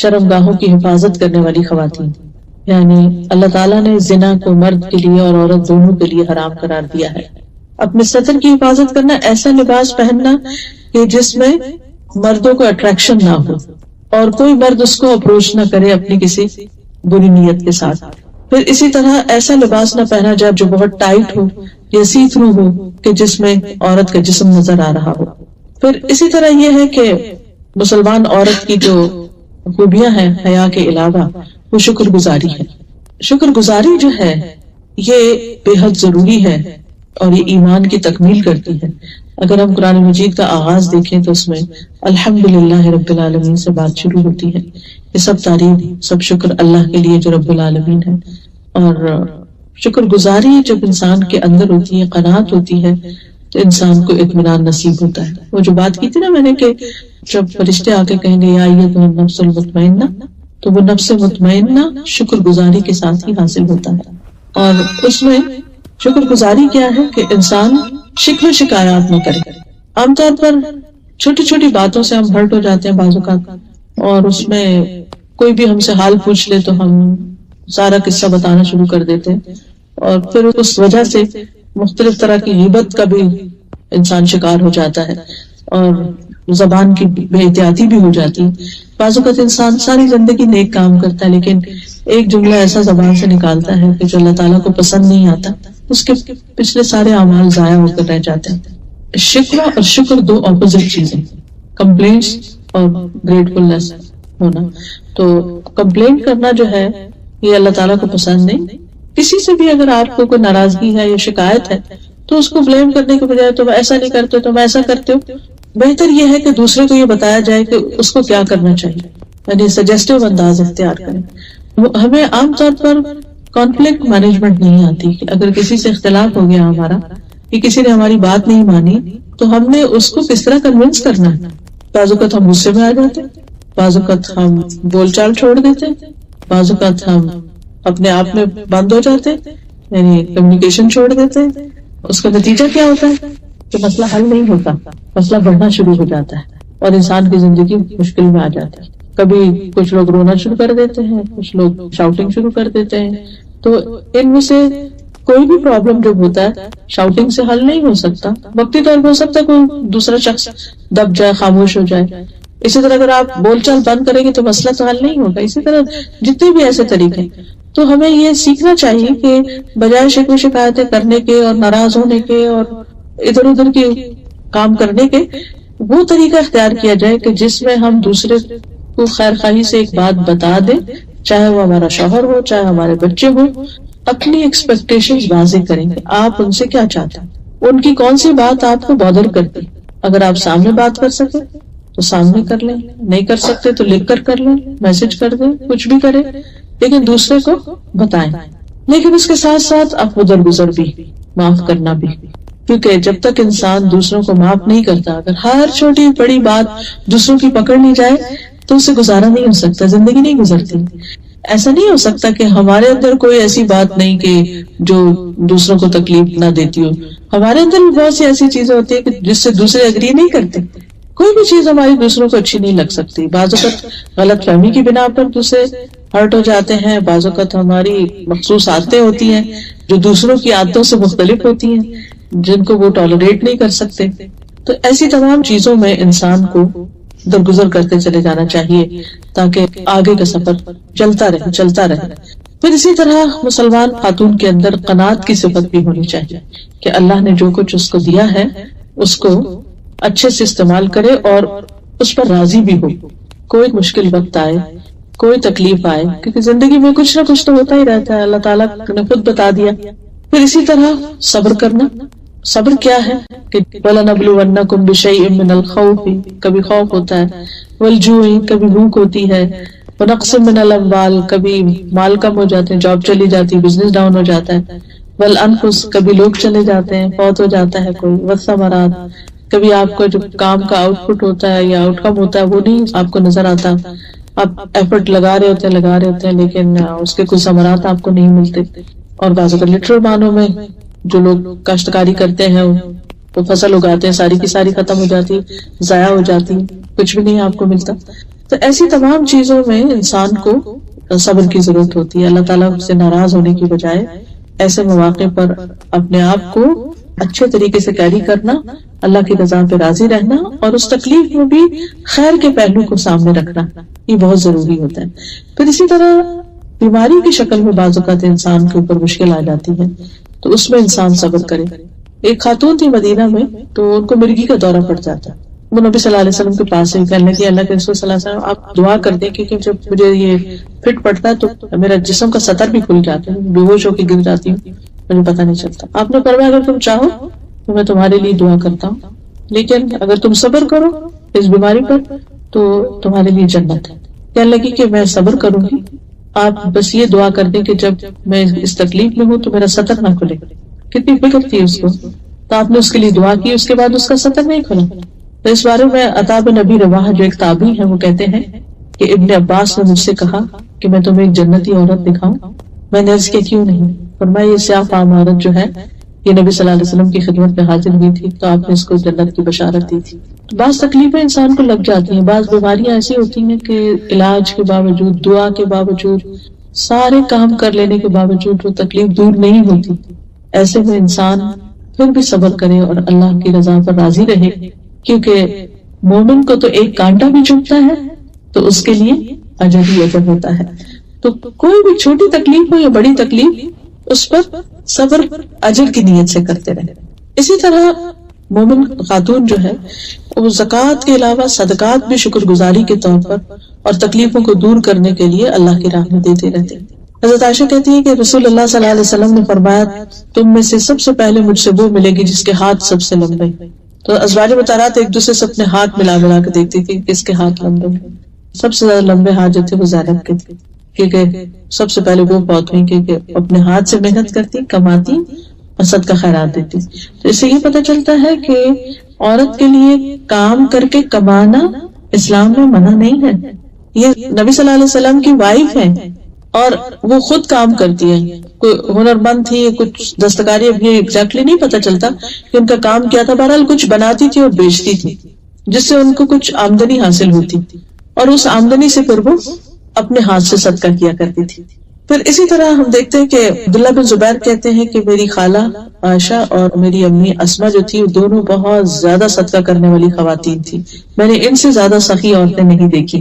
شرمگاہوں کی حفاظت کرنے والی خواتین، یعنی اللہ تعالیٰ نے زنا کو مرد کے لیے اور عورت دونوں کے لیے حرام قرار دیا ہے۔ اپنے سطر کی حفاظت کرنا، ایسا لباس پہننا کہ جس میں مردوں کو اٹریکشن نہ ہو اور کوئی مرد اس کو اپروچ نہ کرے اپنی کسی بری نیت کے ساتھ۔ پھر اسی طرح ایسا لباس نہ پہنا جائے جو بہت ٹائٹ ہو یا سی تھرو ہو کہ جس میں عورت کا جسم نظر آ رہا ہو۔ پھر اسی طرح یہ ہے کہ مسلمان عورت کی جو خوبیاں ہیں حیا کے علاوہ وہ شکر گزاری ہے۔ شکر گزاری جو ہے یہ بے حد ضروری ہے اور یہ ایمان کی تکمیل کرتی ہے۔ اگر ہم قرآن مجید کا آغاز دیکھیں تو اس میں الحمدللہ رب العالمین سے بات شروع ہوتی ہے، یہ سب تعریف سب شکر اللہ کے لیے جو رب العالمین ہے۔ اور شکر گزاری جب انسان کے اندر ہوتی ہے، قناعت ہوتی ہے، تو انسان کو اطمینان نصیب ہوتا ہے۔ وہ جو بات کی تھی نا میں نے کہ جب فرشتے آ کے کہیں گے یا ایھا النفس المطمئنہ، تو وہ نفس مطمئنہ شکر گزاری کے ساتھ ہی حاصل ہوتا ہے، اور اس میں شکر گزاری کیا ہے کہ انسان شکوے شکایات نہ کرے. عام طور پر چھوٹی چھوٹی باتوں سے ہم ہرٹ ہو جاتے ہیں بعض اوقات، اور اس میں کوئی بھی ہم سے حال پوچھ لے تو ہم سارا قصہ بتانا شروع کر دیتے ہیں، اور پھر اس وجہ سے مختلف طرح کی غیبت کا بھی انسان شکار ہو جاتا ہے، اور زبان کی بے احتیاطی بھی ہو جاتی ہے. بعض اوقات انسان ساری زندگی نیک کام کرتا ہے لیکن ایک جملہ ایسا زبان سے نکالتا ہے کہ جو اللہ تعالیٰ کو پسند نہیں آتا، اس کے پچھلے سارے اعمال ضائع ہو کر رہ جاتے ہیں. شکوہ اور شکر دو اپوزٹ چیزیں، کمپلینٹس اور گریٹفلنس ہونا. تو کمپلینٹ کرنا جو ہے یہ اللہ تعالیٰ کو پسند نہیں. کسی سے بھی اگر آپ کو کوئی ناراضگی ہے یا شکایت ہے تو اس کو بلیم کرنے کے بجائے تم ایسا نہیں کرتے تم ایسا کرتے ہو، بہتر یہ ہے کہ دوسرے کو یہ بتایا جائے کہ اس کو کیا کرنا چاہیے، یعنی سجیسٹو انداز اختیار کریں. ہمیں عام طور پر کانفلکٹ مینجمنٹ نہیں آتی کہ اگر کسی سے اختلاف ہو گیا ہمارا کہ کسی نے ہماری بات نہیں مانی تو ہم نے اس کو کس طرح کنونس کرنا ہے. بعض اوقات ہم غصے میں آ جاتے ہیں، بعض اوقات ہم بول چال چھوڑ دیتے ہیں، بعض اوقات ہم اپنے آپ میں بند ہو جاتے ہیں، یعنی کمیونیکیشن چھوڑ دیتے ہیں. اس کا نتیجہ کیا ہوتا ہے کہ مسئلہ حل نہیں ہوتا، مسئلہ بڑھنا شروع ہو جاتا ہے اور انسان کی زندگی مشکل میں آ جاتی ہے. کبھی کچھ لوگ رونا شروع کر دیتے ہیں، کچھ لوگ شاؤٹنگ شروع کر دیتے ہیں. تو ان میں سے کوئی بھی پرابلم جب ہوتا ہے شاؤٹنگ سے حل نہیں ہو سکتا. وقتی طور پہ ہو سکتا ہے کوئی دوسرا شخص دب جائے، خاموش ہو جائے. اسی طرح اگر آپ بول چال بند کریں گے تو مسئلہ تو حل نہیں ہوگا. اسی طرح جتنے بھی ایسے طریقے، تو ہمیں یہ سیکھنا چاہیے کہ بجائے شکوے شکایتیں کرنے کے اور ناراض ہونے کے اور ادھر ادھر کے کام کرنے کے، وہ طریقہ اختیار کیا جائے کہ جس میں ہم دوسرے کو خیر خواہی سے ایک بات بتا دیں، چاہے وہ ہمارا شوہر ہو چاہے ہمارے بچے ہوں. اپنی ایکسپیکٹیشنز واضح کریں گے، آپ ان سے کیا چاہتے ہیں، ان کی کون سی بات آپ کو بادر کرتی. اگر آپ سامنے بات کر سکیں تو سامنے کر لیں، نہیں کر سکتے تو لکھ کر لیں، میسج کر دیں، کچھ بھی کریں، لیکن دوسرے کو بتائیں. لیکن اس کے ساتھ ساتھ آپ درگزر بھی، معاف کرنا بھی، کیونکہ جب تک انسان دوسروں کو معاف نہیں کرتا، اگر ہر چھوٹی بڑی بات دوسروں کی پکڑ نہیں جائے تو اسے گزارا نہیں ہو سکتا، زندگی نہیں گزرتی. ایسا نہیں ہو سکتا کہ ہمارے اندر کوئی ایسی بات نہیں کہ جو دوسروں کو تکلیف نہ دیتی ہو. ہمارے اندر بھی بہت سی ایسی چیزیں ہوتی ہیں کہ جس سے دوسرے اگری نہیں کرتے. کوئی بھی چیز ہماری دوسروں کو اچھی نہیں لگ سکتی. بعض اوقات غلط فہمی کی بنا پر دوسرے ہرٹ ہو جاتے ہیں، بعض اوقات ہماری مخصوص عادتیں ہوتی ہیں جو دوسروں کی عادتوں سے مختلف ہوتی ہیں، جن کو وہ ٹالریٹ نہیں کر سکتے. تو ایسی تمام چیزوں میں انسان کو درگزر کرتے چلے جانا چاہیے تاکہ آگے کا سفر چلتا رہے. پھر اسی طرح مسلمان خاتون کے اندر قناعت کی صفت بھی ہونی چاہیے کہ اللہ نے جو کچھ اس کو دیا ہے اس کو اچھے سے استعمال کرے اور اس پر راضی بھی ہو. کوئی مشکل وقت آئے، کوئی تکلیف آئے، کیونکہ زندگی میں کچھ نہ کچھ تو ہوتا ہی رہتا ہے، اللہ تعالیٰ نے خود بتا دیا. پھر اسی طرح صبر کرنا. صبر کیا ہے کہ وَلَنَبْلُوَنَّكُمْ بِشَيْءٍ مِّنَ الْخَوْفِ، کبھی خوف ہوتا ہے، وَالْجُوعِ، کبھی بھوک ہوتی ہے، وَنَقْصٍ مِّنَ الْأَمْوَالِ، کبھی مال کم ہو جاتے ہیں، جاب چلی جاتی ہے، بزنس ڈاؤن ہو جاتا ہے، وَالْأَنفُسِ، کبھی لوگ چلے جاتے ہیں، فوت ہو جاتا ہے کوئی، وَالثَّمَرَاتِ، کبھی آپ کا جو کام کا آؤٹ پٹ ہوتا ہے یا آؤٹ کم ہوتا ہے وہ نہیں آپ کو نظر آتا. آپ ایفرٹ لگا رہے ہوتے ہیں لیکن اس کے کچھ ثمرات آپ کو نہیں ملتے. اور بعض اوقات لٹرل معنوں میں جو لوگ کاشتکاری کرتے ہیں وہ فصل اگاتے ہیں، ساری کی ساری ختم ہو جاتی، ضائع ہو جاتی، کچھ بھی نہیں آپ کو ملتا. تو ایسی تمام چیزوں میں انسان کو صبر کی ضرورت ہوتی ہے. اللہ تعالیٰ سے ناراض ہونے کی بجائے ایسے مواقع پر اپنے آپ کو اچھے طریقے سے کیری کرنا، اللہ کی رضا پہ راضی رہنا، اور اس تکلیف میں بھی خیر کے پہلو کو سامنے رکھنا، یہ بہت ضروری ہوتا ہے. پھر اسی طرح بیماری کی شکل میں بعض اوقات انسان کے اوپر مشکل آ جاتی ہے تو اس میں انسان صبر کرے. ایک خاتون تھی مدینہ میں، تو ان کو مرگی کا دورہ پڑ جاتا. وہ نبی صلی اللہ علیہ وسلم کے پاس سے کہنے لگی اللہ کے رسول صلی اللہ علیہ وسلم آپ دعا کر دیں کیونکہ جب مجھے یہ فٹ پڑتا ہے تو میرا جسم کا سطر بھی کھل جاتا ہے، بے ہوش ہو کے گر جاتی ہوں، مجھے پتہ نہیں چلتا. آپ نے فرمایا اگر تم چاہو تو میں تمہارے لیے دعا کرتا ہوں، لیکن اگر تم صبر کرو اس بیماری پر تو تمہارے لیے جنت ہے. کہنے لگی کہ میں صبر کروں گی، آپ بس یہ دعا کر دیں کہ جب میں اس تکلیف میں ہوں تو میرا سطر نہ کھلے. کتنی فکر تھی اس کو، تو آپ نے اس کے لیے دعا کی، اس کے بعد اس کا سطر نہیں کھلا. تو اس بارے میں عطا بن ابی رواح جو ایک تابعی ہیں وہ کہتے ہیں کہ ابن عباس نے مجھ سے کہا کہ میں تمہیں ایک جنتی عورت دکھاؤں. میں نے عرض کیا کیوں نہیں؟ فرمایا یہ سیاہ فام عورت جو ہے یہ نبی صلی اللہ علیہ وسلم کی خدمت میں حاضر ہوئی تھی تو آپ نے اس کو جنت کی بشارت دی تھی. بعض تکلیفیں انسان کو لگ جاتی ہیں, بعض بیماریاں ایسی ہوتی ہیں کہ علاج کے باوجود, دعا کے باوجود, سارے کام کر لینے کے باوجود وہ تکلیف دور نہیں ہوتی. ایسے میں انسان پھر بھی صبر کرے اور اللہ کی رضا پر راضی رہے, کیونکہ مومن کو تو ایک کانٹا بھی چبھتا ہے تو اس کے لیے اجر ہی اجر ہوتا ہے. تو کوئی بھی چھوٹی تکلیف ہو یا بڑی تکلیف, اس پر صبر اجر کی نیت سے کرتے رہے. اسی طرح مومن خاتون جو ہے وہ زکوٰۃ کے علاوہ صدقات بھی شکر گزاری کے طور پر اور تکلیفوں کو دور کرنے کے لیے اللہ کی راہ میں دیتے رہتے ہیں. حضرت عائشہ کہتی ہے کہ رسول اللہ صلی اللہ علیہ وسلم نے فرمایا تم میں سے سب سے پہلے مجھ سے وہ ملے گی جس کے ہاتھ سب سے لمبے. تو ازواج مطہرات ایک دوسرے سے اپنے ہاتھ ملا کے دیکھتی تھی کس کے ہاتھ لمبے ہیں. سب سے زیادہ لمبے ہاتھ جو تھے وہ زینب کے تھے, کیونکہ سب سے پہلے وہ فوت ہوئی, کیونکہ اپنے ہاتھ سے محنت کرتی, کماتی اور صدقہ خیرات دیتی. تو اس سے یہ پتہ چلتا ہے کہ عورت کے لیے کام کر کے کمانا اسلام میں منع نہیں ہے. یہ نبی صلی اللہ علیہ وسلم کی وائف ہے اور وہ خود کام کرتی ہے, کوئی ہنر مند تھی, کچھ دستکاری, اب یہ ایگزیکٹلی نہیں پتہ چلتا کہ ان کا کام کیا تھا, بہرحال کچھ بناتی تھی اور بیچتی تھی جس سے ان کو کچھ آمدنی حاصل ہوتی اور اس آمدنی سے پھر وہ اپنے ہاتھ سے صدقہ کیا کرتی تھی. پھر اسی طرح ہم دیکھتے ہیں کہ عبداللہ بن زبیر کہتے ہیں کہ میری خالہ عائشہ اور میری امی اسما جو تھی وہ دونوں بہت زیادہ صدقہ کرنے والی خواتین تھی. میں نے ان سے زیادہ سخی عورتیں نہیں دیکھی,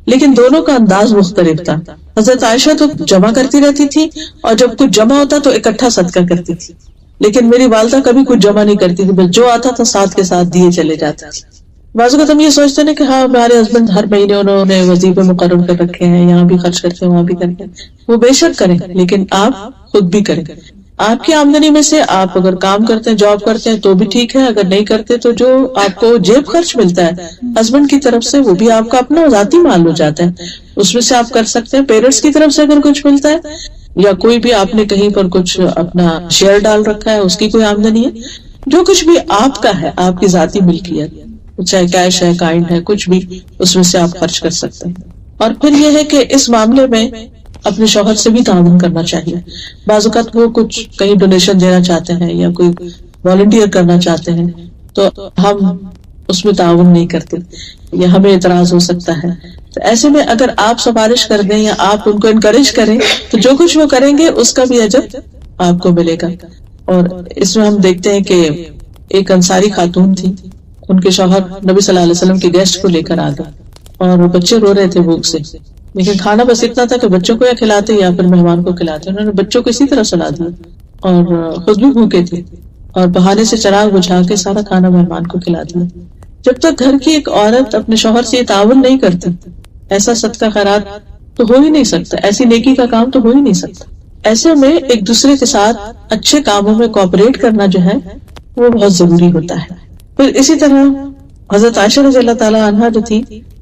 لیکن دونوں کا انداز مختلف تھا. حضرت عائشہ تو جمع کرتی رہتی تھی اور جب کچھ جمع ہوتا تو اکٹھا صدقہ کرتی تھی, لیکن میری والدہ کبھی کچھ جمع نہیں کرتی تھی, بس جو آتا تھا ساتھ کے ساتھ دیے چلے جاتے تھے. بعض اوقات ہم یہ سوچتے ہیں کہ ہاں ہمارے ہسبینڈ ہر مہینے انہوں نے وظیفے مقرر کر رکھے ہیں, یہاں بھی خرچ کرتے ہیں وہاں بھی کرتے ہیں. وہ بے شک کریں, لیکن آپ خود بھی کریں. آپ کی آمدنی میں سے آپ اگر کام کرتے ہیں, جاب کرتے ہیں تو بھی ٹھیک ہے, اگر نہیں کرتے تو جو آپ کو جیب خرچ ملتا ہے ہسبینڈ کی طرف سے وہ بھی آپ کا اپنا ذاتی مال ہو جاتا ہے, اس میں سے آپ کر سکتے ہیں. پیرنٹس کی طرف سے اگر کچھ ملتا ہے یا کوئی بھی آپ نے کہیں پر کچھ اپنا شیئر ڈال رکھا ہے, اس کی کوئی آمدنی ہے, جو کچھ بھی آپ کا ہے, آپ کی ذاتی ملکیت, چاہے کیش ہے, کائنڈ ہے, کچھ بھی, اس میں سے آپ خرچ کر سکتے ہیں. اور پھر یہ ہے کہ اس معاملے میں اپنے شوہر سے بھی تعاون کرنا چاہیے. بعض اوقات وہ کچھ کہیں ڈونیشن دینا چاہتے ہیں یا کوئی والنٹیئر کرنا چاہتے ہیں تو ہم اس میں تعاون نہیں کرتے یا ہمیں اعتراض ہو سکتا ہے. تو ایسے میں اگر آپ سفارش کر دیں یا آپ ان کو انکریج کریں تو جو کچھ وہ کریں گے اس کا بھی اجر آپ کو ملے گا. اور اس میں ہم دیکھتے ہیں کہ ایک انصاری خاتون تھی, ان کے شوہر نبی صلی اللہ علیہ وسلم کے گیسٹ کو لے کر آ گئے اور بچے رو رہے تھے بھوک سے, لیکن کھانا بس اتنا تھا کہ بچوں کو یا کھلاتے یا پھر مہمان کو کھلاتے. انہوں نے بچوں کو اسی طرح سلا دیا اور خود بھی بھوکے تھے اور بہانے سے چراغ بجھا کے سارا کھانا مہمان کو کھلا دیا. جب تک گھر کی ایک عورت اپنے شوہر سے یہ تعاون نہیں کرتی, ایسا صدقہ خیرات تو ہو ہی نہیں سکتا, ایسی نیکی کا کام تو ہو ہی نہیں سکتا. ایسے میں ایک دوسرے کے ساتھ اچھے کاموں میں کوآپریٹ کرنا جو ہے وہ بہت ضروری ہوتا ہے. پھر اسی طرح حضرت عائشہ رضی اللہ تعالیٰ عنہا جو تھی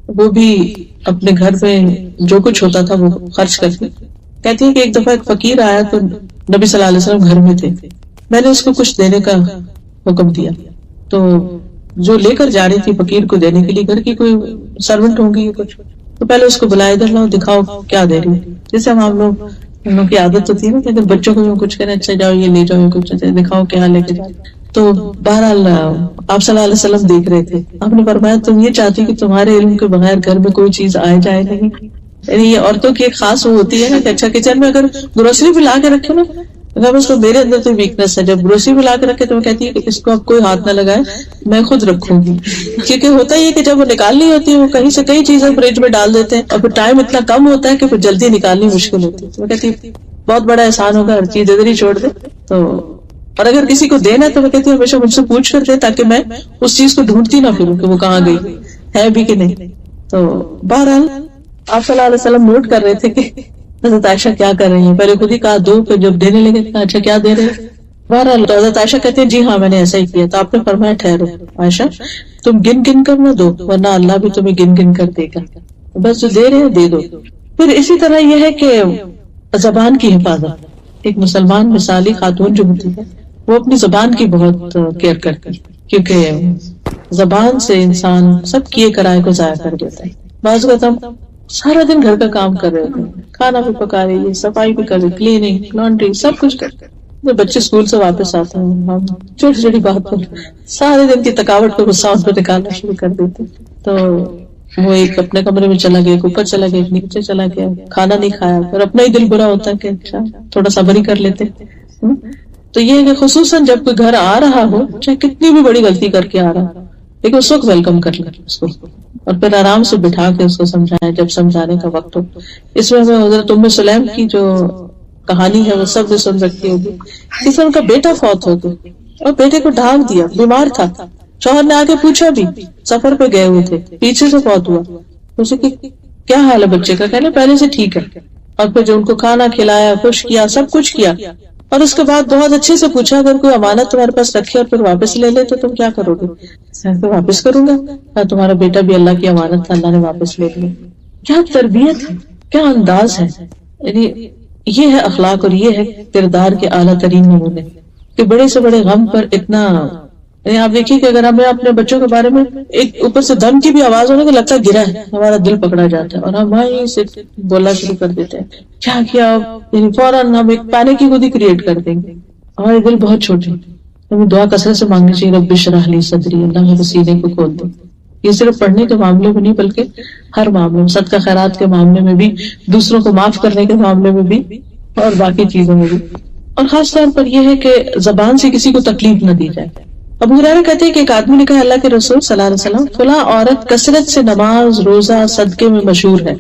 وہ بھی اپنے گھر میں جو کچھ ہوتا تھا وہ خرچ کرتی. کہتی ہے کہ ایک دفعہ ایک فقیر آیا تو نبی صلی اللہ علیہ وسلم گھر میں تھے, میں نے اس کو کچھ دینے کا حکم دیا. تو جو لے کر جا رہی تھی فقیر کو دینے کے لیے, گھر کی کوئی سرونٹ ہوں گی کچھ, تو پہلے اس کو بلائے, ادھر لاؤ دکھاؤ کیا دے رہی, جیسے ہم لوگ کی عادت ہوتی ہے نا کہ بچوں کو کچھ کریں, اچھا جاؤ یہ لے جاؤ, کچھ دکھاؤ کیا لے کے جاؤ. تو بہرحال آپ صلی اللہ علیہ وسلم دیکھ رہے تھے, آپ نے فرمایا تم یہ چاہتی کہ تمہارے علم کے بغیر گھر میں کوئی چیز آئے جائے نہیں. یعنی یہ عورتوں کی ایک خاص وہ ہوتی ہے نا کہ اچھا کچن میں اگر گروسری بھی لا کے رکھے نا, اگر اس کو میرے اندر تو ویکنس ہے, جب گروسری بھی لا کے رکھے تو میں کہتی ہے کہ اس کو اب کوئی ہاتھ نہ لگائے, میں خود رکھوں گی. کیونکہ ہوتا ہی ہے کہ جب وہ نکالنی ہوتی ہے وہ کہیں سے کئی چیزیں فریج میں ڈال دیتے ہیں اور پھر ٹائم اتنا کم ہوتا ہے کہ پھر جلدی نکالنی مشکل ہوتی ہے. تو میں کہتی بہت بڑا احسان ہوگا, ہر چیز ادھر ہی چھوڑ دے. تو اور اگر کسی کو دینا تو میں کہتی ہوں ہمیشہ مجھ سے پوچھ کر دے, تاکہ میں اس چیز کو ڈھونڈتی نہ پھروں کہ وہ کہاں گئی, ہے بھی کہ نہیں. تو بہرحال آپ صلی اللہ علیہ وسلم نوٹ کر رہے تھے کہ حضرت عائشہ کیا کر رہی ہیں. پہلے خود ہی کہا دو, پھر جب دینے لگے کہا اچھا کیا دے رہے. بہرحال تو حضرت عائشہ کہتے ہیں جی ہاں میں نے ایسا ہی کیا. تو آپ نے فرمایا ٹھہرو عائشہ, تم گن گن کر نہ دو ورنہ اللہ بھی تمہیں گن گن کر دے گا, بس جو دے رہے ہیں دے دو. پھر اسی طرح یہ ہے کہ زبان کی حفاظت. ایک مسلمان مثالی خاتون جو ہوتی ہے وہ اپنی زبان کی بہت کیئر کرتی ہے, کیونکہ زبان سے انسان سب کیے کرائے کو ضائع کر دیتا ہے. بعض اوقات ہم سارا دن گھر کا کام کر رہے ہوتے ہیں, کھانا بھی پکا رہی ہے، صفائی بھی کر رہی، کلیننگ، لانڈری، سب کچھ کر رہی ہے۔ بچے اسکول سے واپس آتے ہیں، ہم چھوٹی چھوٹی بات پر سارے دن کی تھکاوٹ کو غصہ ان کو نکالنا شروع کر دیتے، تو وہ ایک اپنے کمرے میں چلا گیا، ایک اوپر چلا گیا، ایک نیچے چلا گیا، کھانا نہیں کھایا، اور اپنا ہی دل برا ہوتا ہے کہ اچھا تھوڑا صبر ہی کر لیتے۔ تو یہ ہے کہ خصوصاً جب کوئی گھر آ رہا ہو، چاہے کتنی بھی بڑی غلطی کر کے آ رہا ہو، لیکن اس وقت ویلکم کر لیں اس کو، اور پھر آرام سے بٹھا کے اس کو سمجھائیں جب سمجھانے کا وقت ہو۔ اس میں ہمیں حضرت ام سلیم کی جو کہانی ہے وہ سب نے سن رکھی ہوگی، جس میں ان کا بیٹا فوت ہو گیا اور بیٹے کو ڈھانک دیا، بیمار تھا، شوہر نے آگے پوچھا بھی، سفر پہ گئے ہوئے تھے، پیچھے سے فوت ہوا، اسے کہ کیا حال ہے بچے کا، کہنے پہلے سے ٹھیک ہے، اور پھر جو ان کو کھانا کھلایا، خوش کیا، سب کچھ کیا، اور اس کے بعد بہت اچھے سے پوچھا اگر کوئی امانت تمہارے پاس رکھے اور پھر واپس لے لے تو تم کیا کرو گے؟ میں تو واپس کروں گا، تمہارا بیٹا بھی اللہ کی امانت تھا، اللہ نے واپس لے لیا۔ کیا تربیت ہے، کیا انداز ہے، یعنی یہ ہے اخلاق، اور یہ ہے کردار کے اعلیٰ ترین نمونے، کہ بڑے سے بڑے غم پر اتنا، یعنی آپ دیکھیے کہ اگر ہمیں اپنے بچوں کے بارے میں ایک اوپر سے دم کی بھی آواز ہونے کو لگتا ہے گرا ہے، ہمارا دل پکڑا جاتا ہے اور ہم وہیں سے بولنا شروع کر دیتے ہیں، کیا یعنی فوراً ہم ایک پینک کی خود ہی کریٹ کر دیں گے۔ ہمارے دل بہت چھوٹے، ہمیں دعا کثرت سے مانگنی چاہیے، رب اشرح لی صدری، اللہ میرے سینے کو کھول دے۔ یہ صرف پڑھنے کے معاملے میں نہیں بلکہ ہر معاملے میں، صدقہ خیرات کے معاملے میں بھی، دوسروں کو معاف کرنے کے معاملے میں بھی، اور باقی چیزوں میں بھی۔ اور خاص طور پر یہ ہے کہ زبان سے کسی کو تکلیف نہ دی جائے۔ ابو ہریرہ کہتے ہیں کہ ایک آدمی نے کہا اللہ کے رسول صلی اللہ علیہ وسلم، فلاں عورت کثرت سے نماز، روزہ، صدقے میں مشہور ہے،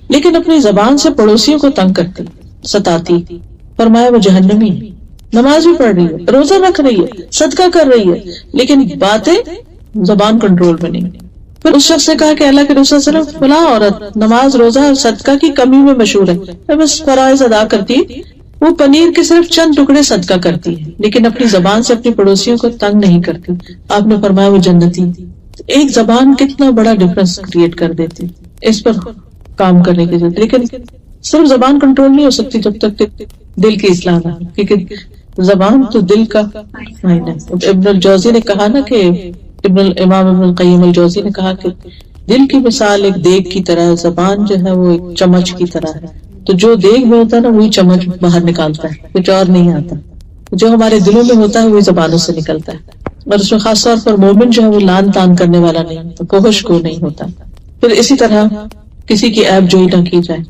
لیکن اپنی زبان سے پڑوسیوں کو تنگ کرتی، ستاتی۔ فرمایا وہ جہنمی ہے، نماز بھی پڑھ رہی ہے، روزہ رکھ رہی ہے، صدقہ کر رہی ہے، لیکن باتیں زبان کنٹرول میں نہیں۔ پھر اس شخص نے کہا کہ اللہ کے رسول صلی اللہ علیہ وسلم، فلاں عورت نماز، روزہ اور صدقہ کی کمی میں مشہور ہے، بس فرائض ادا کرتی، وہ پنیر کے صرف چند ٹکڑے صدقہ کرتی ہے، لیکن اپنی زبان سے اپنی پڑوسیوں کو تنگ نہیں کرتی۔ آپ نے فرمایا وہ جنتی۔ ایک زبان کتنا بڑا ڈفرنس کریٹ کر دیتی، اس پر کام کرنے کی ضرورت، لیکن صرف زبان کنٹرول نہیں ہو سکتی جب تک دل کی اصلاح نہ، کیونکہ زبان تو دل کا معائنہ ہے۔ ابن الجوزی نے کہا نا کہ امام ابن القیم الجوزی نے کہا کہ دل کی مثال ایک دیگ کی طرح ہے، زبان جو ہے وہ ایک چمچ کی طرح ہے، تو جو دیگ میں ہوتا ہے نا وہی چمچ باہر نکالتا ہے، کچھ اور نہیں آتا، جو ہمارے دلوں میں ہوتا ہے وہی زبانوں سے نکلتا ہے۔ اور اس میں خاص طور پر مومن جو ہے وہ لان تان کرنے والا نہیں ہوتا، فحش کو نہیں ہوتا۔ پھر اسی طرح کسی کی عیب جوئی نہ کی جائے۔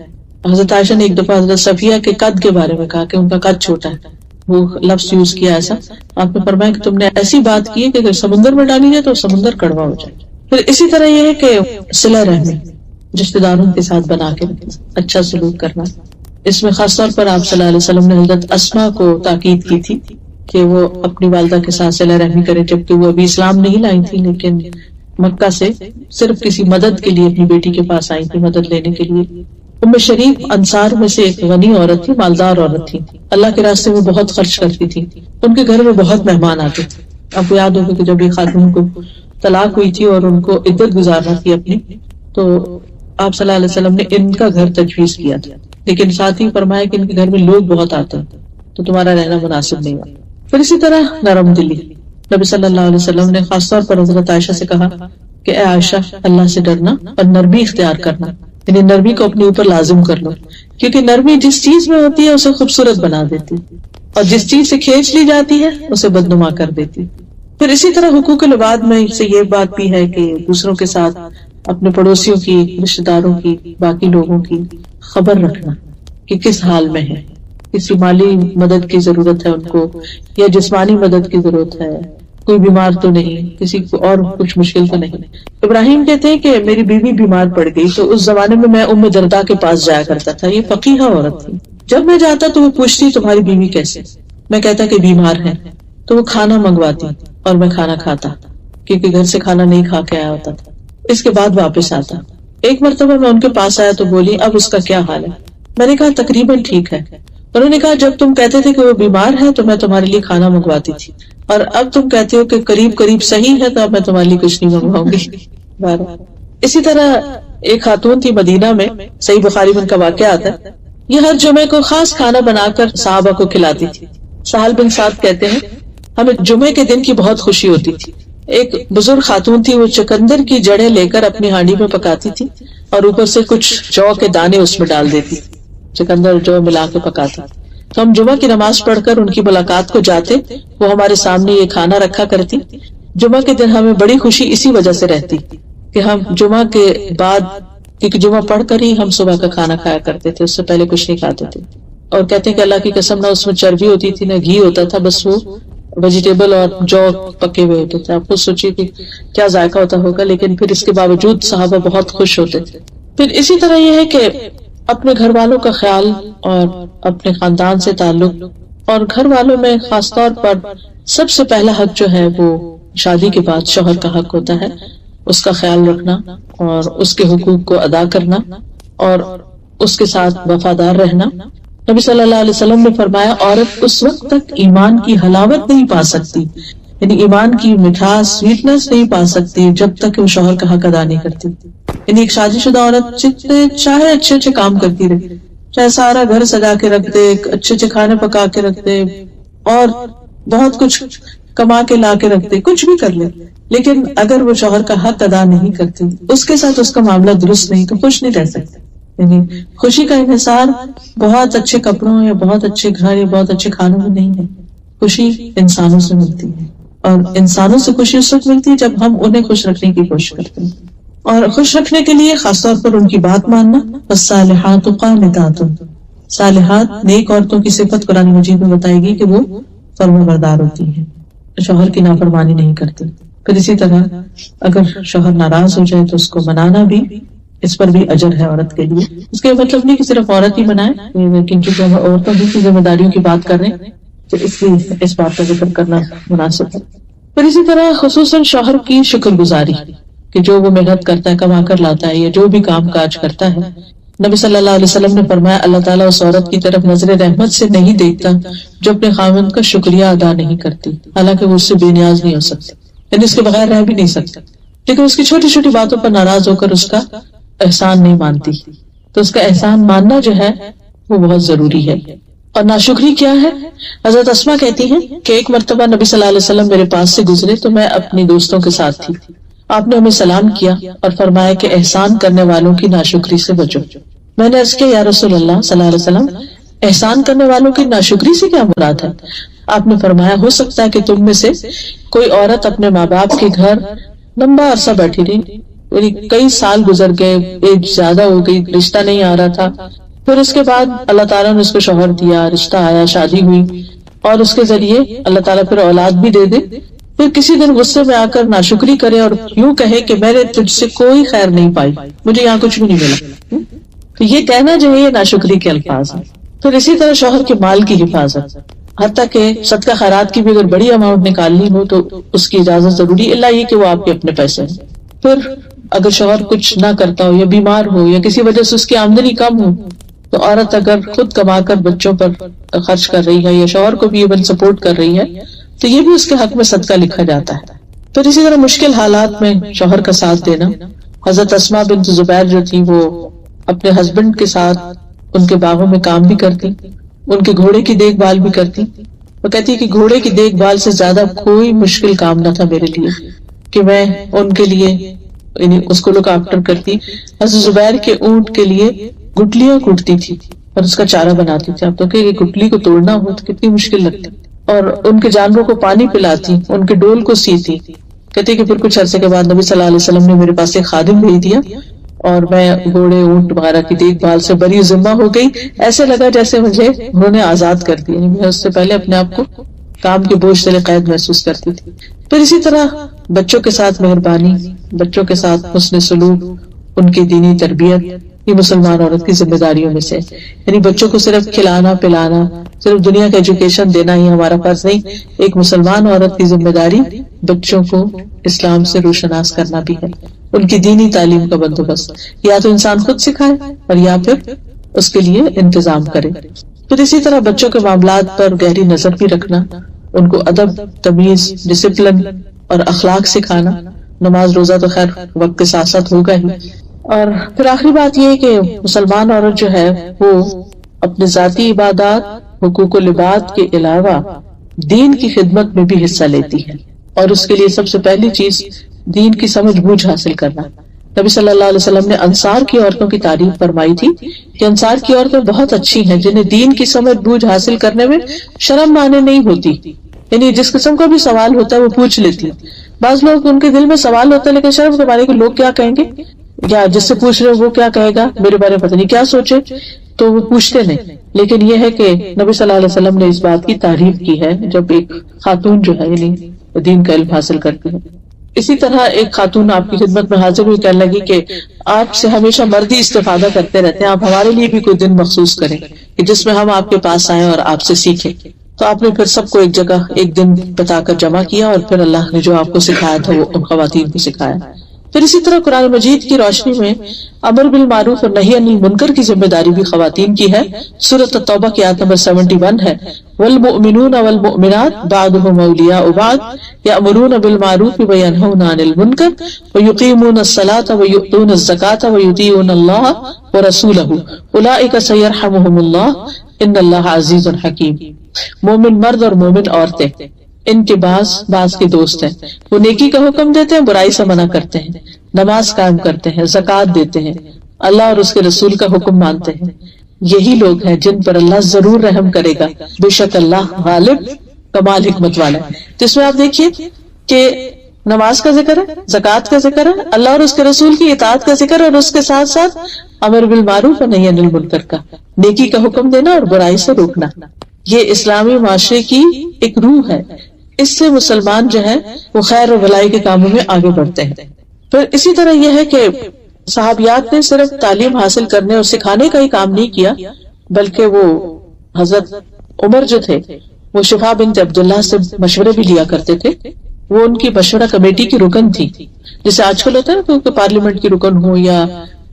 حضرت عائشہ نے ایک دفعہ حضرت صفیہ کے قد کے بارے میں کہا کہ ان کا قد چھوٹا ہے، وہ لفظ یوز کیا ایسا، آپ نے فرمایا کہ تم نے ایسی بات کی ہے کہ اگر سمندر میں ڈالی جائے تو سمندر کڑوا ہو جائے۔ پھر اسی طرح یہ ہے کہ صلہ رحمی، رشتہ داروں کے ساتھ بنا کے اچھا سلوک کرنا۔ اس میں خاص طور پر آپ صلی اللہ علیہ وسلم نے حضرت اسماء کو تاکید کی تھی کہ وہ اپنی والدہ کے ساتھ صلہ رحمی کرے، جبکہ وہ ابھی اسلام نہیں لائی تھی، لیکن مکہ سے صرف کسی مدد کے لیے اپنی بیٹی کے پاس آئی تھی، مدد لینے کے لیے۔ ام شریف انصار میں سے ایک غنی عورت تھی، مالدار عورت تھی، اللہ کے راستے میں بہت خرچ کرتی تھی، ان کے گھر میں بہت مہمان آتے تھے۔ آپ کو یاد ہوگا کہ جب یہ خاتون کو طلاق ہوئی تھی اور ان کو عدت گزارنا تھی اپنی، تو آپ صلی اللہ علیہ وسلم نے ان کا گھر تجویز کیا تھا، لیکن ساتھ ہی فرمایا کہ ان کے گھر میں لوگ بہت آتے ہیں تو تمہارا رہنا مناسب نہیں ہوا۔ پھر اسی طرح نرم دلی، نبی صلی اللہ علیہ وسلم نے خاص طور پر حضرت عائشہ سے کہا کہ اے عائشہ، اللہ سے ڈرنا اور نرمی اختیار کرنا، یعنی نرمی کو اپنے اوپر لازم کر لو، کیونکہ نرمی جس چیز میں ہوتی ہے اسے خوبصورت بنا دیتی، اور جس چیز سے کھینچ لی جاتی ہے اسے بدنما کر دیتی۔ پھر اسی طرح حقوق العباد میں سے یہ بات بھی ہے کہ دوسروں کے ساتھ اپنے پڑوسیوں کی، رشتہ داروں کی، باقی لوگوں کی خبر رکھنا کہ کس حال میں ہے، کسی مالی مدد کی ضرورت ہے ان کو، یا جسمانی مدد کی ضرورت ہے، کوئی بیمار تو نہیں، کسی کو اور کچھ مشکل تو نہیں۔ ابراہیم کہتے ہیں کہ میری بیوی بیمار پڑ گئی تو اس زمانے میں میں ام درداء کے پاس جایا کرتا تھا، یہ فقیہہ عورت تھی۔ جب میں جاتا تو وہ پوچھتی تمہاری بیوی کیسے، میں کہتا کہ بیمار ہے، تو وہ کھانا منگواتی اور میں کھانا کھاتا، کیونکہ گھر سے کھانا نہیں کھا کے آیا ہوتا تھا۔ اس کے بعد واپس آتا۔ ایک مرتبہ میں ان کے پاس آیا تو بولی اب اس کا کیا حال ہے؟ میں نے کہا تقریباً ٹھیک ہے۔ انہوں نے کہا جب تم کہتے تھے کہ وہ بیمار ہے تو میں تمہارے لیے کھانا منگواتی تھی، اور اب تم کہتے ہو کہ قریب قریب صحیح ہے تو اب میں تمہارے لیے کچھ نہیں منگواؤں گی۔ اسی طرح ایک خاتون تھی مدینہ میں، صحیح بخاری میں ان کا واقعہ آتا ہے، یہ ہر جمعے کو خاص کھانا بنا کر صحابہ کو کھلاتی تھی۔ سہل بن سعد کہتے ہیں ہمیں جمعے کے دن کی بہت خوشی ہوتی تھی۔ ایک بزرگ خاتون تھی، وہ چقندر کی جڑیں لے کر اپنی ہانڈی میں پکاتی تھی اور اوپر سے کچھ جو کے دانے اس میں ڈال دیتی، چقندر اور جو ملا کے پکاتے. تو ہم جمعہ کی نماز پڑھ کر ان کی ملاقات کو جاتے، وہ ہمارے سامنے یہ کھانا رکھا کرتی. جمعہ کے دن ہمیں بڑی خوشی اسی وجہ سے رہتی کہ ہم جمعہ کے بعد، کیونکہ جمعہ پڑھ کر ہی ہم صبح کا کھانا کھایا کرتے تھے، اس سے پہلے کچھ نہیں کھاتے تھے. اور کہتے ہیں کہ اللہ کی قسم، نہ اس میں چربی ہوتی تھی نہ گھی ہوتا تھا، بس وہ ویجیٹیبل اور جو پکے ہوئے ہوتے تھے. آپ خود سوچیے کہ کیا ذائقہ ہوتا ہوگا، لیکن پھر اس کے باوجود صحابہ بہت خوش ہوتے تھے. پھر اسی طرح یہ ہے کہ اپنے گھر والوں کا خیال اور اپنے خاندان سے تعلق، اور گھر والوں میں خاص طور پر سب سے پہلا حق جو ہے وہ شادی کے بعد شوہر کا حق ہوتا ہے، اس کا خیال رکھنا اور اس کے حقوق کو ادا کرنا اور اس کے ساتھ وفادار رہنا. نبی صلی اللہ علیہ وسلم نے فرمایا، عورت اس وقت تک ایمان کی حلاوت نہیں پا سکتی، یعنی ایمان کی مٹھاس، سویٹنس نہیں پا سکتی جب تک وہ شوہر کا حق ادا نہیں کرتی. یعنی ایک شادی شدہ عورت جتنے چاہے اچھے اچھے کام کرتی رہے، چاہے سارا گھر سجا کے رکھ دے، اچھے اچھے کھانے پکا کے رکھ دے اور بہت کچھ کما کے لا کے رکھ دے، کچھ بھی کر لے، لیکن اگر وہ شوہر کا حق ادا نہیں کرتی، اس کے ساتھ اس کا معاملہ درست نہیں، تو خوش نہیں رہ سکتی. یعنی خوشی کا انحصار بہت اچھے کپڑوں یا بہت اچھے گھر یا بہت اچھے کھانوں میں نہیں ہے. خوشی انسانوں سے ملتی ہے، اور انسانوں سے خوشی اس وقت ملتی ہے جب ہم انہیں خوش رکھنے کی کوشش کرتے ہیں. اور خوش رکھنے کے لیے خاص طور پر ان کی بات ماننا. والصالحات قانتات، صالحات نیک عورتوں کی صفت قرآن مجید میں بتائے گی کہ وہ فرمانبردار ہوتی ہیں، شوہر کی نافرمانی نہیں کرتی. پھر اسی طرح اگر شوہر ناراض ہو جائے تو اس کو منانا بھی، اس پر بھی اجر ہے عورت کے لیے. اس کا مطلب نہیں کہ صرف عورت ہی منائے، لیکن چونکہ ہم عورتوں کی ذمہ داریوں کی بات کر رہے ہیں تو اس لیے اس بات کا ذکر کرنا مناسب ہے. پھر اسی طرح خصوصاً شوہر کی شکر گزاری کہ جو وہ محنت کرتا ہے، کما کر لاتا ہے یا جو بھی کام کاج کرتا ہے. نبی صلی اللہ علیہ وسلم نے فرمایا، اللہ تعالیٰ اس عورت کی طرف نظر رحمت سے نہیں دیکھتا جو اپنے خاوند کا شکریہ ادا نہیں کرتی، حالانکہ وہ اس سے بے نیاز نہیں ہو سکتی، یعنی اس کے بغیر رہ بھی نہیں سکتی، لیکن اس کی چھوٹی چھوٹی باتوں پر ناراض ہو کر اس کا احسان نہیں مانتی. تو اس کا احسان ماننا جو ہے وہ بہت ضروری ہے. اور ناشکری کیا ہے؟ حضرت اسماء کہتی ہیں کہ ایک مرتبہ نبی صلی اللہ علیہ وسلم میرے پاس سے گزرے تو میں اپنی دوستوں کے ساتھ تھی. آپ نے ہمیں سلام کیا اور فرمایا کہ احسان کرنے والوں کی ناشکری سے بچو. میں نے عرض کیا، یا رسول اللہ صلی اللہ علیہ وسلم، احسان کرنے والوں کی ناشکری سے کیا مراد ہے؟ آپ نے فرمایا، ہو سکتا ہے کہ تم میں سے کوئی عورت اپنے ماں باپ کے گھر لمبا عرصہ بیٹھی رہی، کئی سال گزر گئے، ایج زیادہ ہو گئی، رشتہ نہیں آ رہا تھا، پھر اس کے بعد اللہ تعالیٰ نے اس کو شوہر دیا، رشتہ آیا، شادی ہوئی، اور اس کے ذریعے اللہ تعالیٰ پھر اولاد بھی دے دے، پھر کسی دن غصے میں آ کر ناشکری کرے اور یوں کہے کہ میں نے تجھ سے کوئی خیر نہیں پائی، مجھے یہاں کچھ بھی نہیں ملا. تو یہ کہنا جو ہے یہ ناشکری کے الفاظ ہیں. پھر اسی طرح شوہر کے مال کی حفاظت، حتیٰ کہ صدقہ خیرات کی بھی اگر بڑی اماؤنٹ نکالنی ہو تو اس کی اجازت ضروری، اللہ یہ کہ وہ آپ کے اپنے پیسے ہیں. پھر اگر شوہر کچھ نہ کرتا ہو یا بیمار ہو یا کسی وجہ سے اس کی آمدنی کم ہو تو عورت اگر خود کما کر بچوں پر خرچ کر رہی ہے یا شوہر کو بھی ایون سپورٹ کر رہی ہے تو یہ بھی اس کے حق میں صدقہ لکھا جاتا ہے. پھر اسی طرح مشکل حالات میں شوہر کا ساتھ دینا. حضرت اسماء بنت زبیر جو تھی وہ اپنے ہسبینڈ کے ساتھ ان کے باغوں میں کام بھی کرتی، ان کے گھوڑے کی دیکھ بھال بھی کرتی. وہ کہتی کہ گھوڑے کی دیکھ بھال سے زیادہ کوئی مشکل کام نہ تھا میرے لیے کہ میں ان کے لیے یعنی اس کو لک آفٹر کرتی. حضرت زبیر کے اونٹ کے لیے گٹلیاں کوٹتی تھی اور اس کا چارہ بناتی تھی. اب تو کہ گٹلی کو توڑنا ہو تو کتنی مشکل لگتی. اور ان کے جانوروں کو پانی پلاتی، ان کے ڈول کو سیتی. کہتی کہ پھر کچھ عرصے کے بعد نبی صلی اللہ علیہ وسلم نے میرے پاس ایک خادم بھیج دیا اور میں گھوڑے اونٹ وغیرہ کی دیکھ بھال سے بری ذمہ ہو گئی. ایسے لگا جیسے مجھے انہوں نے آزاد کر دیا، یعنی میں اس سے پہلے اپنے آپ کو کام کے بوجھ سے قید محسوس کرتی تھی. پھر اسی طرح بچوں کے ساتھ مہربانی، بچوں کے ساتھ حسن سلوک، ان کی دینی تربیت، یہ مسلمان عورت کی ذمہ داریوں میں سے. یعنی بچوں کو صرف کھلانا پلانا، صرف دنیا کا ایجوکیشن دینا ہی ہمارا فرض نہیں. ایک مسلمان عورت کی ذمہ داری بچوں کو اسلام سے روشناس کرنا بھی ہے، ان کی دینی تعلیم کا بندوبست یا تو انسان خود سکھائے اور یا پھر اس کے لیے انتظام کرے. پھر اسی طرح بچوں کے معاملات پر گہری نظر بھی رکھنا، ان کو ادب، تمیز، ڈسپلن اور اخلاق سکھانا. نماز روزہ تو خیر وقت کے ساتھ ساتھ ہوگا ہی. اور پھر آخری بات یہ ہے کہ مسلمان عورت جو ہے وہ اپنے ذاتی عبادات، حقوق و لباس کے علاوہ دین کی خدمت میں بھی حصہ لیتی ہے، اور اس کے لیے سب سے پہلی چیز دین کی سمجھ بوجھ حاصل کرنا. نبی صلی اللہ علیہ وسلم نے انصار کی عورتوں کی تعریف فرمائی تھی کہ انصار کی عورتیں بہت اچھی ہیں جنہیں دین کی سمجھ بوجھ حاصل کرنے میں شرم مانے نہیں ہوتی، یعنی جس قسم کا بھی سوال ہوتا ہے وہ پوچھ لیتی. بعض لوگ ان کے دل میں سوال ہوتا ہے لیکن شرم کے بارے کہ لوگ کیا کہیں گے، یا جس سے پوچھ رہے وہ کیا کہے گا، میرے بارے میں پتہ نہیں کیا سوچے، تو وہ پوچھتے نہیں. لیکن یہ ہے کہ نبی صلی اللہ علیہ وسلم نے اس بات کی تعریف کی ہے جب ایک خاتون جو ہے یعنی دین کا علم حاصل کرتی ہے. اسی طرح ایک خاتون آپ کی خدمت میں حاضر ہوئی، کہنے لگی کہ آپ سے ہمیشہ مرد ہی استفادہ کرتے رہتے ہیں، آپ ہمارے لیے بھی کوئی دن مخصوص کریں کہ جس میں ہم آپ کے پاس آئیں اور آپ سے سیکھیں. تو آپ نے پھر سب کو ایک جگہ ایک دن بتا کر جمع کیا اور پھر اللہ نے جو آپ کو سکھایا تھا وہ ان خواتین کو سکھایا. پھر اسی طرح قرآن مجید کی روشنی میں امر بالمعروف اور نہی عن المنکر کی ذمہ داری بھی خواتین کی ہے. سورۃ التوبہ کی آیت نمبر 71 ہے، والمؤمنون والمؤمنات بعضهم اولیاء بعض یأمرون بالمعروف وینہون عن المنکر ویقیمون الصلاة ویؤتون الزکاة ویطیعون اللہ ورسولہ اولئک سیرحمہم اللہ ان اللہ عزیز حکیم. مومن مرد اور مومن عورتیں ان کے بعض کے دوست ہیں، وہ نیکی کا حکم دیتے ہیں، برائی سے منع کرتے ہیں، نماز قائم کرتے ہیں، زکوٰۃ دیتے ہیں، اللہ اور اس کے رسول کا حکم مانتے ہیں. یہی لوگ ہیں جن پر اللہ ضرور رحم کرے گا، بے شک اللہ غالب کمال حکمت والا ہے. تو اس میں آپ دیکھیے کہ نماز کا ذکر ہے، زکوٰۃ کا ذکر ہے، اللہ اور اس کے رسول کی اطاعت کا ذکر ہے، اور اس کے ساتھ ساتھ امر بالمعروف اور نہی عن المنکر کا، نیکی کا حکم دینا اور برائی سے روکنا. یہ اسلامی معاشرے کی ایک روح ہے، اس سے مسلمان جو ہے وہ خیر اور بھلائی کے کاموں میں آگے بڑھتے ہیں. پھر اسی طرح یہ ہے کہ صحابیات نے صرف تعلیم حاصل کرنے اور سکھانے کا ہی کام نہیں کیا، بلکہ وہ حضرت عمر جو تھے وہ شفا بنت عبداللہ سے مشورے بھی لیا کرتے تھے. وہ ان کی مشورہ کمیٹی کی رکن تھی، جیسے آج کل ہوتا ہے نا کہ پارلیمنٹ کی رکن ہو یا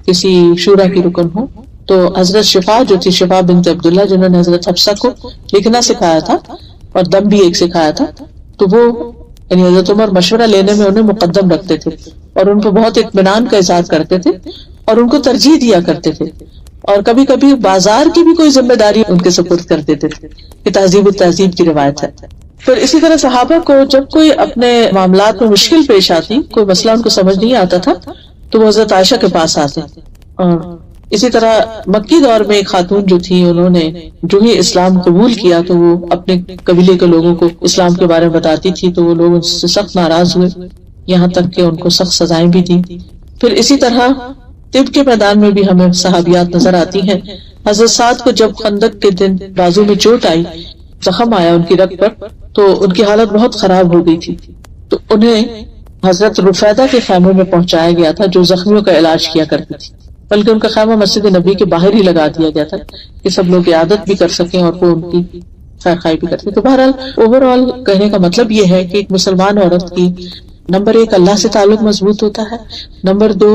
کسی شورا کی رکن ہو. تو حضرت شفا جو تھی، شفا بنت عبداللہ، جنہوں نے حضرت حفصہ کو لکھنا سکھایا تھا اور دم بھی ایک سکھایا تھا، تو وہ یعنی حضرت عمر مشورہ لینے میں انہیں مقدم رکھتے تھے اور ان کو بہت اطمینان کا اظہار کرتے تھے اور ان کو ترجیح دیا کرتے تھے، اور کبھی کبھی بازار کی بھی کوئی ذمہ داری ان کے سپرد کر دیتے تھے. یہ تہذیب التہذیب کی روایت ہے. پھر اسی طرح صحابہ کو جب کوئی اپنے معاملات میں مشکل پیش آتی، کوئی مسئلہ ان کو سمجھ نہیں آتا تھا، تو وہ حضرت عائشہ کے پاس آتے. اور اسی طرح مکی دور میں ایک خاتون جو تھی، انہوں نے جو ہی اسلام قبول کیا تو وہ اپنے قبیلے کے لوگوں کو اسلام کے بارے میں بتاتی تھی، تو وہ لوگ ان سے سخت ناراض ہوئے، یہاں تک کہ ان کو سخت سزائیں بھی دی. پھر اسی طرح طب کے میدان میں بھی ہمیں صحابیات نظر آتی ہیں. حضرت سعد کو جب خندق کے دن بازو میں چوٹ آئی، زخم آیا ان کی رگ پر، تو ان کی حالت بہت خراب ہو گئی تھی. تو انہیں حضرت رفیدہ کے خیمے میں پہنچایا گیا تھا جو زخمیوں کا علاج کیا کرتی تھی، بلکہ ان کا خیمہ مسجد نبی کے باہر ہی لگا دیا گیا تھا کہ سب لوگ عیادت بھی کر سکیں اور وہ ان کی خیر خواہی بھی کرتے. تو بہرحال اوور آل کہنے کا مطلب یہ ہے کہ ایک مسلمان عورت کی نمبر 1 اللہ سے تعلق مضبوط ہوتا ہے، نمبر 2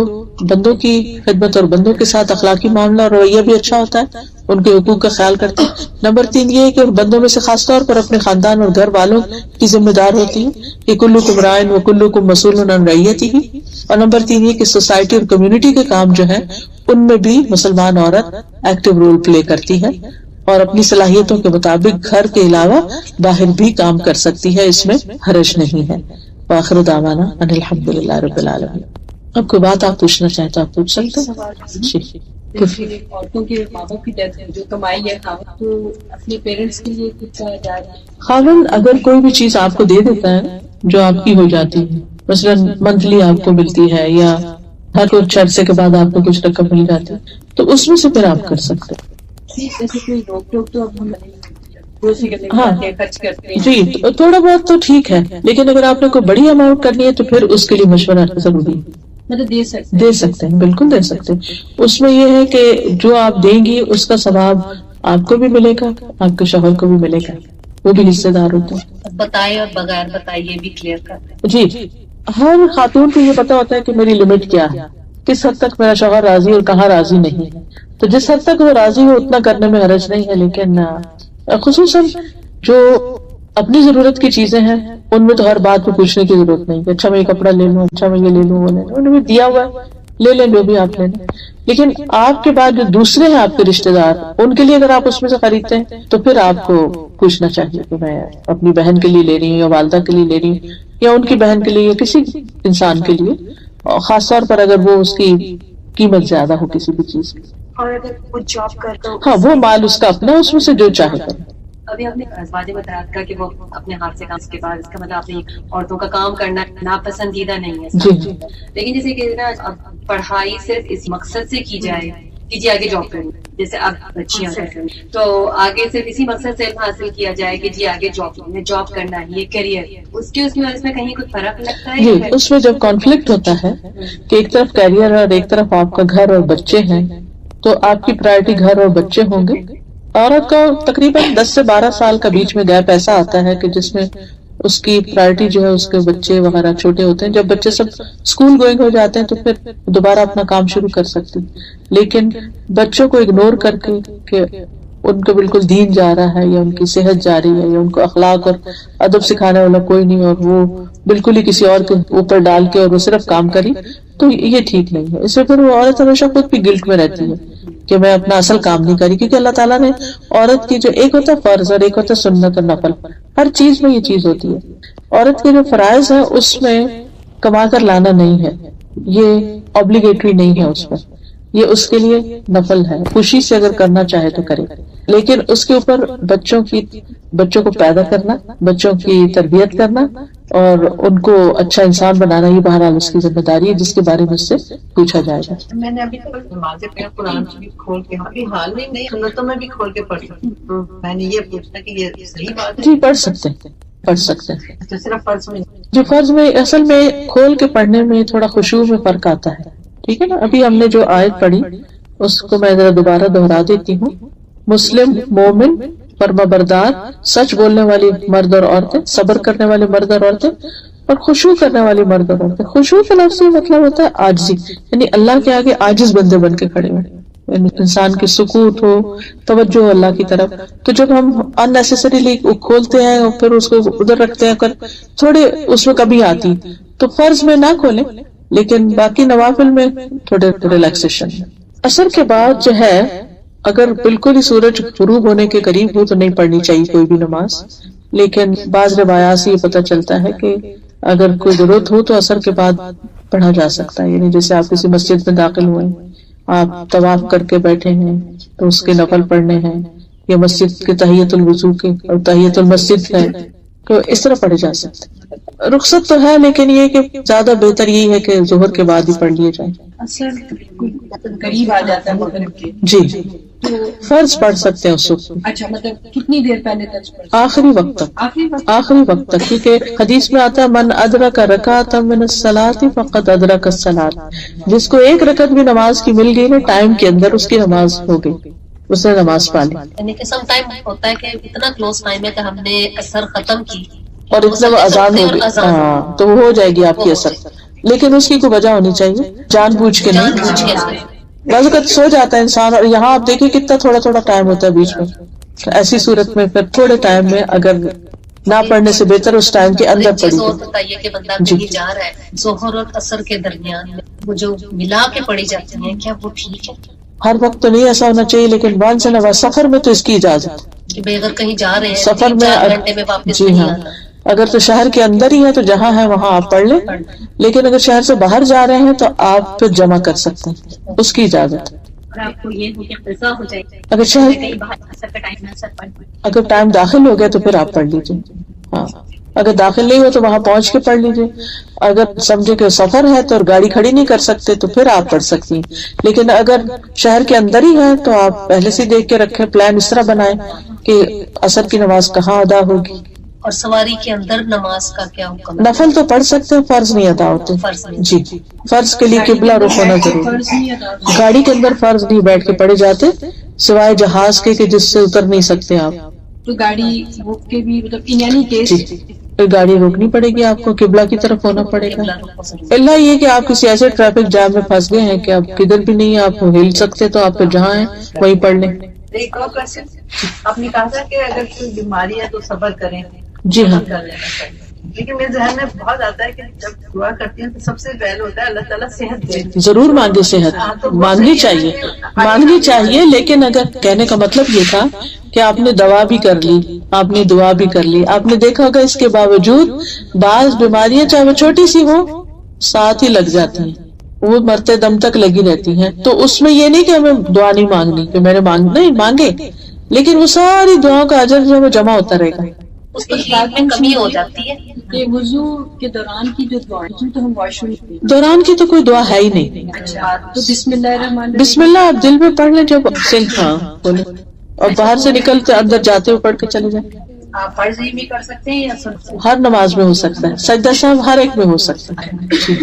بندوں کی خدمت اور بندوں کے ساتھ اخلاقی معاملہ اور رویہ بھی اچھا ہوتا ہے، ان کے حقوق کا خیال کرتے ہیں. نمبر 3 یہ ہے کہ بندوں میں سے خاص طور پر اپنے خاندان اور گھر والوں کی ذمہ دار ہوتی ہے کہ کلکم راعٍ وکلکم مسئول عن رعیتہ. اور نمبر 3 یہ کہ سوسائٹی اور کمیونٹی کے کام جو ہیں ان میں بھی مسلمان عورت ایکٹیو رول پلے کرتی ہے اور اپنی صلاحیتوں کے مطابق گھر کے علاوہ باہر بھی کام کر سکتی ہے، اس میں حرج نہیں ہے. وآخر دعوانا ان الحمدللہ رب العالمین. اب کوئی بات آپ پوچھنا چاہیں تو آپ پوچھ سکتے ہیں. عورتوں کے ماں باپ کی ڈیتھ جو کمائی ہے خاوند تو اپنے پیرنٹس کے لیے کچھ جائز ہے؟ خاوند اگر کوئی بھی چیز آپ کو دے دیتا ہے جو آپ کی ہو جاتی ہے، مثلا منتھلی آپ کو ملتی ہے یا ہر کچھ عرصے کے بعد آپ کو کچھ رقم مل جاتی ہے، تو اس میں سے پھر آپ کر سکتے ہیں. جیسے کوئی روک ٹوک تو اب ہم ہاں خرچ کرتے ہیں جی، تھوڑا بہت تو ٹھیک ہے، لیکن اگر آپ نے کوئی بڑی اماؤنٹ کرنی ہے تو پھر اس کے لیے مشورہ ضروری ہے. مطلب دے سکتے ہیں، بالکل دے سکتے ہیں. اس میں یہ ہے کہ جو آپ دیں گی اس کا ثواب آپ کو بھی ملے گا، آپ کے شوہر کو بھی ملے گا، وہ بھی حصے دار ہوتے ہیں. بتائے اور بغیر بتائے یہ بھی کلیئر کرتے جی، ہر خاتون کو یہ پتا ہوتا ہے کہ میری لمٹ کیا ہے، کس حد تک میرا شوہر راضی اور کہاں راضی نہیں ہے. تو جس حد تک وہ راضی ہو اتنا کرنے میں حرج نہیں ہے، لیکن خصوصاً جو اپنی ضرورت کی چیزیں ہیں ان میں تو ہر بات پہ پوچھنے کی ضرورت نہیں کہ اچھا میں یہ کپڑا لے لوں، اچھا میں یہ لے لوں، وہ لے لوں، انہوں نے دیا ہوا ہے لے لیں جو بھی آپ لے لیں. لیکن آپ کے بعد جو دوسرے ہیں آپ کے رشتے دار، ان کے لیے اگر آپ اس میں سے خریدتے ہیں تو پھر آپ کو پوچھنا چاہیے کہ میں اپنی بہن کے لیے لے رہی ہوں یا والدہ کے لیے لے رہی ہوں یا ان کی بہن کے لیے یا کسی انسان کے لیے، اور خاص طور پر اگر وہ اس کی قیمت زیادہ ہو کسی بھی چیز کی. اور اگر وہ جاب کرتا ہاں وہ مال اس کا اپنا، اس میں سے جو چاہے کرے. ابھی آپ نے ازواج مطہرات کا کہ وہ اپنے ہاتھ سے کام، اس کے بعد اس کا مطلب آپ نے عورتوں کا کام کرنا ناپسندیدہ نہیں ہے. جی لیکن جیسے کہ نا اب پڑھائی صرف اس مقصد سے کی جائے کہ جی آگے جاب کریں، جیسے اب بچیاں کریں تو آگے صرف اسی مقصد سے علم حاصل کیا جائے کہ جی آگے جاب کرنا ہے، یہ کیریئر، اس کے اس میں کہیں کوئی فرق لگتا ہے؟ جی اس میں جب کانفلکٹ ہوتا ہے کہ ایک طرف کیریئر اور ایک طرف آپ کا گھر اور بچے ہیں، تو آپ کی پرائرٹی گھر اور بچے ہوں گے. عورت کو تقریباً 10 سے 12 سال کا بیچ میں گیپ ایسا آتا ہے کہ جس میں اس کی پرائرٹی جو ہے اس کے بچے وغیرہ چھوٹے ہوتے ہیں. جب بچے سب اسکول گوئنگ ہو جاتے ہیں تو پھر دوبارہ اپنا کام شروع کر سکتی. لیکن بچوں کو اگنور کر کے کہ ان کو بالکل دین جا رہا ہے یا ان کی صحت جا رہی ہے یا ان کو اخلاق اور ادب سکھانے والا کوئی نہیں اور وہ بالکل ہی کسی اور کے اوپر ڈال کے اور وہ صرف کام کری، تو یہ ٹھیک نہیں ہے. اس سے پھر وہ عورت ہمیشہ خود بھی گلٹ میں رہتی ہے کہ میں اپنا اصل کام نہیں کری، کیونکہ اللہ تعالیٰ نے عورت کی جو ایک ہوتا ہے فرض اور ایک ہوتا ہے سنت اور نفل، ہر چیز میں یہ چیز ہوتی ہے. عورت کے جو فرائض ہیں اس میں کما کر لانا نہیں ہے، یہ obligatory نہیں ہے اس پر، یہ اس کے لیے نفل ہے، خوشی سے اگر کرنا چاہے تو کرے. لیکن اس کے اوپر بچوں کو پیدا کرنا، بچوں کی تربیت کرنا اور ان کو اچھا انسان بنانا، یہ بہرحال اس کی ذمہ داری ہے جس کے بارے میں اس سے پوچھا جائے گا. میں نے ابھی تک نمازیں پڑھی قرآن بھی کھول کے، ابھی حال میں نہیں سنتوں میں بھی کھول کے پڑھ سکتی ہوں. میں نے یہ پوچھنا کہ یہ صحیح بات ہے؟ جی پڑھ سکتے ہیں. تو صرف فرض میں جو فرض میں اصل میں کھول کے پڑھنے میں تھوڑا خشوع میں فرق آتا ہے، ٹھیک ہے نا. ابھی ہم نے جو آیت پڑھی اس کو میں ذرا دوبارہ دہرا دیتی ہوں. مسلم مومن فرما بردار سچ بولنے والی مرد اور عورتیں، صبر کرنے والے مرد اور عورتیں، اور خشوع کرنے والی مرد اور عورتیں. خشوع کا لفظ مطلب ہوتا ہے عاجزی، یعنی اللہ کے آگے عاجز بندے بن کے کھڑے ہوئے، یعنی انسان کی سکوت ہو، توجہ ہو اللہ کی طرف. تو جب ہم unnecessarily کھولتے ہیں اور پھر اس کو ادھر رکھتے ہیں، کر تھوڑے اس میں کمی آتی، تو فرض میں نہ کھولیں لیکن باقی نوافل میں تھوڑے ریلیکسیشن. عصر کے بعد جو ہے اگر بالکل ہی سورج غروب ہونے کے قریب ہو تو نہیں پڑھنی چاہیے کوئی بھی نماز. لیکن بعض روایات سے یہ پتہ چلتا ہے کہ اگر کوئی ضرورت ہو تو عصر کے بعد پڑھا جا سکتا ہے. یعنی جیسے آپ کسی مسجد میں داخل ہوئے، آپ طواف کر کے بیٹھے ہیں تو اس کے نفل پڑھنے ہیں، یا مسجد کے تحیۃ الوضو کے اور تحیۃ المسجد ہے، تو اس طرح پڑھے جا سکتے ہیں. رخصت تو ہے لیکن یہ کہ زیادہ بہتر یہی ہے کہ ظہر کے بعد ہی پڑھ لیے جائیں. اصل قریب آ جاتا ہے مغرب کے، جی فرض پڑھ سکتے ہیں اس وقت. اچھا مطلب کتنی دیر پہلے تک؟ آخری وقت تک، آخری وقت تک، کیونکہ حدیث میں آتا ہے من ادرک رکعۃ من الصلاۃ فقد ادرک الصلاۃ. جس کو ایک رکعت بھی نماز کی مل گئی نا ٹائم کے اندر، اس کی نماز ہو گئی، اس نے نماز پا لی. یعنی کہ سم ٹائم ہوتا ہے کہ اتنا کلوز ٹائم ہے کہ ہم نے اثر ختم کی اور اتنا وہ اذان ہو گئی، ہاں تو وہ ہو جائے گی آپ کی اثر. لیکن اس کی کوئی وجہ ہونی چاہیے، جان بوجھ کے نہیں. بعض اوقات سو جاتا ہے انسان، اور یہاں آپ دیکھیں کتنا تھوڑا تھوڑا ٹائم ہوتا ہے بیچ میں. ایسی صورت میں پھر تھوڑے ٹائم میں اگر نہ پڑھنے سے بہتر اس ٹائم کے اندر پڑھی. بتائیے کہ بندہ کہیں جا رہا ہے ظہر اور عصر کے درمیان میں وہ جو ملا کے پڑھی جاتی ہیں، کیا وہ ٹھیک ہے؟ ہر وقت تو نہیں ایسا ہونا چاہیے، لیکن وانس ان اے سفر میں تو اس کی اجازت کہ بھئی اگر کہیں جا رہے ہیں سفر میں 4 گھنٹے میں واپس جی نہیں ہاں، آنا، اگر تو شہر کے اندر ہی ہے تو جہاں ہے وہاں آپ پڑھ لیں. لیکن اگر شہر سے باہر جا رہے ہیں تو آپ پھر جمع کر سکتے ہیں، اس کی اجازت. اور آپ کو یہ ہو کہ قضا ہو جائے اگر شہر کئی باہر اثر کا ٹائم میں اثر پڑ اگر ٹائم داخل ہو گیا تو پھر آپ پڑھ لیجیے. ہاں اگر داخل نہیں ہو تو وہاں پہنچ کے پڑھ لیجیے. اگر سمجھے کہ سفر ہے تو اور گاڑی کھڑی نہیں کر سکتے تو پھر آپ پڑھ سکتی ہیں. لیکن اگر شہر کے اندر ہی ہے تو آپ پہلے سے دیکھ کے رکھیں، پلان اس طرح بنائیں کہ عصر کی نماز کہاں ادا ہوگی. اور سواری کے اندر نماز کا کیا حکم ہے؟ نفل تو پڑھ سکتے ہیں، فرض نہیں ادا ہوتے. جی فرض کے لیے قبلہ رخ ہونا ضروری. گاڑی کے اندر فرض نہیں بیٹھ کے پڑھے جاتے سوائے جہاز کے کہ جس سے اتر نہیں سکتے آپ. تو گاڑی روک کے بھی مطلب ان اینی کیس گاڑی روکنی پڑے گی آپ کو، قبلہ کی طرف ہونا پڑے گا. اللہ یہ کہ آپ کسی ایسے ٹریفک جام میں پھنس گئے ہیں کہ آپ کدھر بھی نہیں آپ ہل سکتے تو آپ جہاں ہیں وہیں پڑھ لیں. ایک اور کوشچن، آپ نے کہا تھا کہ اگر کوئی بیماری ہے تو صبر کریں. جی ہاں، کر لینا چاہیے. لیکن میرے ذہن میں بہت آتا ہے کہ جب دعا کرتی ہیں تو سب سے پہلے ہوتا ہے اللہ تعالیٰ صحت دے. ضرور مانگے، صحت مانگنی چاہیے. لیکن اگر کہنے کا مطلب یہ تھا کہ آپ نے دوا بھی کر لی، آپ نے دعا بھی کر لی، آپ نے دیکھا ہوگا اس کے باوجود بعض بیماریاں چاہے وہ چھوٹی سی ہو ساتھ ہی لگ جاتی ہیں، وہ مرتے دم تک لگی رہتی ہیں. تو اس میں یہ نہیں کہ ہمیں دعا نہیں مانگنی کہ میں نے نہیں مانگے، لیکن وہ ساری دعاؤں کا اجر جو ہے وہ جمع ہوتا رہے گا. اس کو نیند میں کمی ہو جاتی ہے. کہ وضو کے دوران کی جو دعا تو ہم واش روم دوران کی تو کوئی دعا ہے ہی نہیں. اچھا تو بسم اللہ الرحمن الرحیم بسم اللہ آپ دل میں پڑھ لیں جب ہاں بولے، اور باہر سے نکلتے اندر جاتے ہوئے پڑھ کے چلے جائیں. آپ فرض ہی بھی کر سکتے ہیں یا سنت؟ ہر نماز میں ہو سکتا ہے، سجدہ صاحب ہر ایک میں ہو سکتا ہے.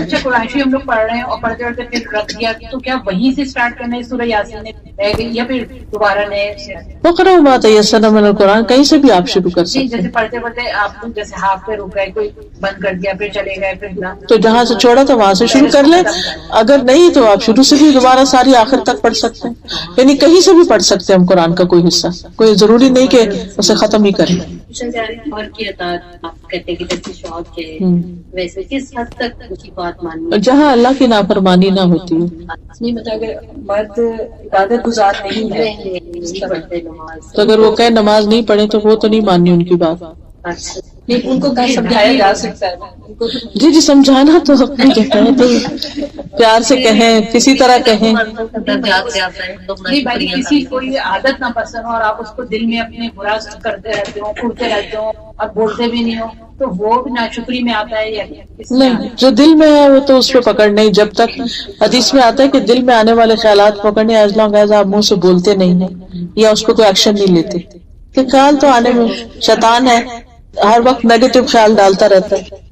اچھا قرآن شریف ہم لوگ پڑھ رہے ہیں اور پڑھتے پڑھتے پھر رکھ دیا تو کیا وہیں سے اسٹارٹ کرنا ہے سورہ یاسین رہ گئی یا پھر دوبارہ نئے سے؟ وقرأوا ما تيسر من القرآن، کہیں سے بھی آپ شروع کر جی سکتے جیسے ہیں. پڑھتے پڑھتے آپ جیسے ہاتھ پہ رک گئے، کوئی بند کر دیا پھر چلے گئے پھر تو جہاں سے چھوڑا تھا وہاں سے شروع کر لیں، اگر نہیں تو آپ شروع سے بھی دوبارہ ساری آخر تک پڑھ سکتے ہیں. یعنی کہیں سے بھی پڑھ سکتے ہیں ہم قرآن کا کوئی حصہ، کوئی ضروری نہیں کہ اسے ختم ہی کریں. اور کی اطاعت آپ کہتے ہیں کہ جیسے شوق ہے، ویسے کس حد تک اس کی بات ماننی؟ جہاں اللہ کی نافرمانی نہ ہوتی ہے. نہیں مطلب اگر مرد عبادت گزار نہیں ہے نہیں پڑھتے نماز تو اگر وہ کہیں نماز نہیں پڑھے تو وہ تو نہیں ماننی ان کی بات. اچھا لیکن ان کو کہیں سمجھایا جا سکتا ہے ان کو جی جی سمجھانا تو اپنی جگہ ہے، تو پیار سے کہیں، کسی طرح کہیں. درجات زیادہ ہے لوگ نہیں بھائی کسی کوئی عادت نہ پسند ہو اور آپ اس کو دل میں اپنے برا کرتے رہتے ہو، پھوڑتے رہتے ہو اور بولتے بھی نہیں ہو تو وہ بھی ناشکری میں آتا ہے یا اس میں نہیں، جو دل میں ہے وہ تو اس پہ پکڑ نہیں. جب تک حدیث میں آتا ہے کہ دل میں آنے والے خیالات پکڑنے ایز لانگ ایز آپ منہ سے بولتے نہیں ہیں یا اس پہ کوئی ایکشن نہیں لیتے. کہ خیال تو آنے میں شیطان ہے، ہر وقت نیگیٹو خیال ڈالتا رہتا ہے.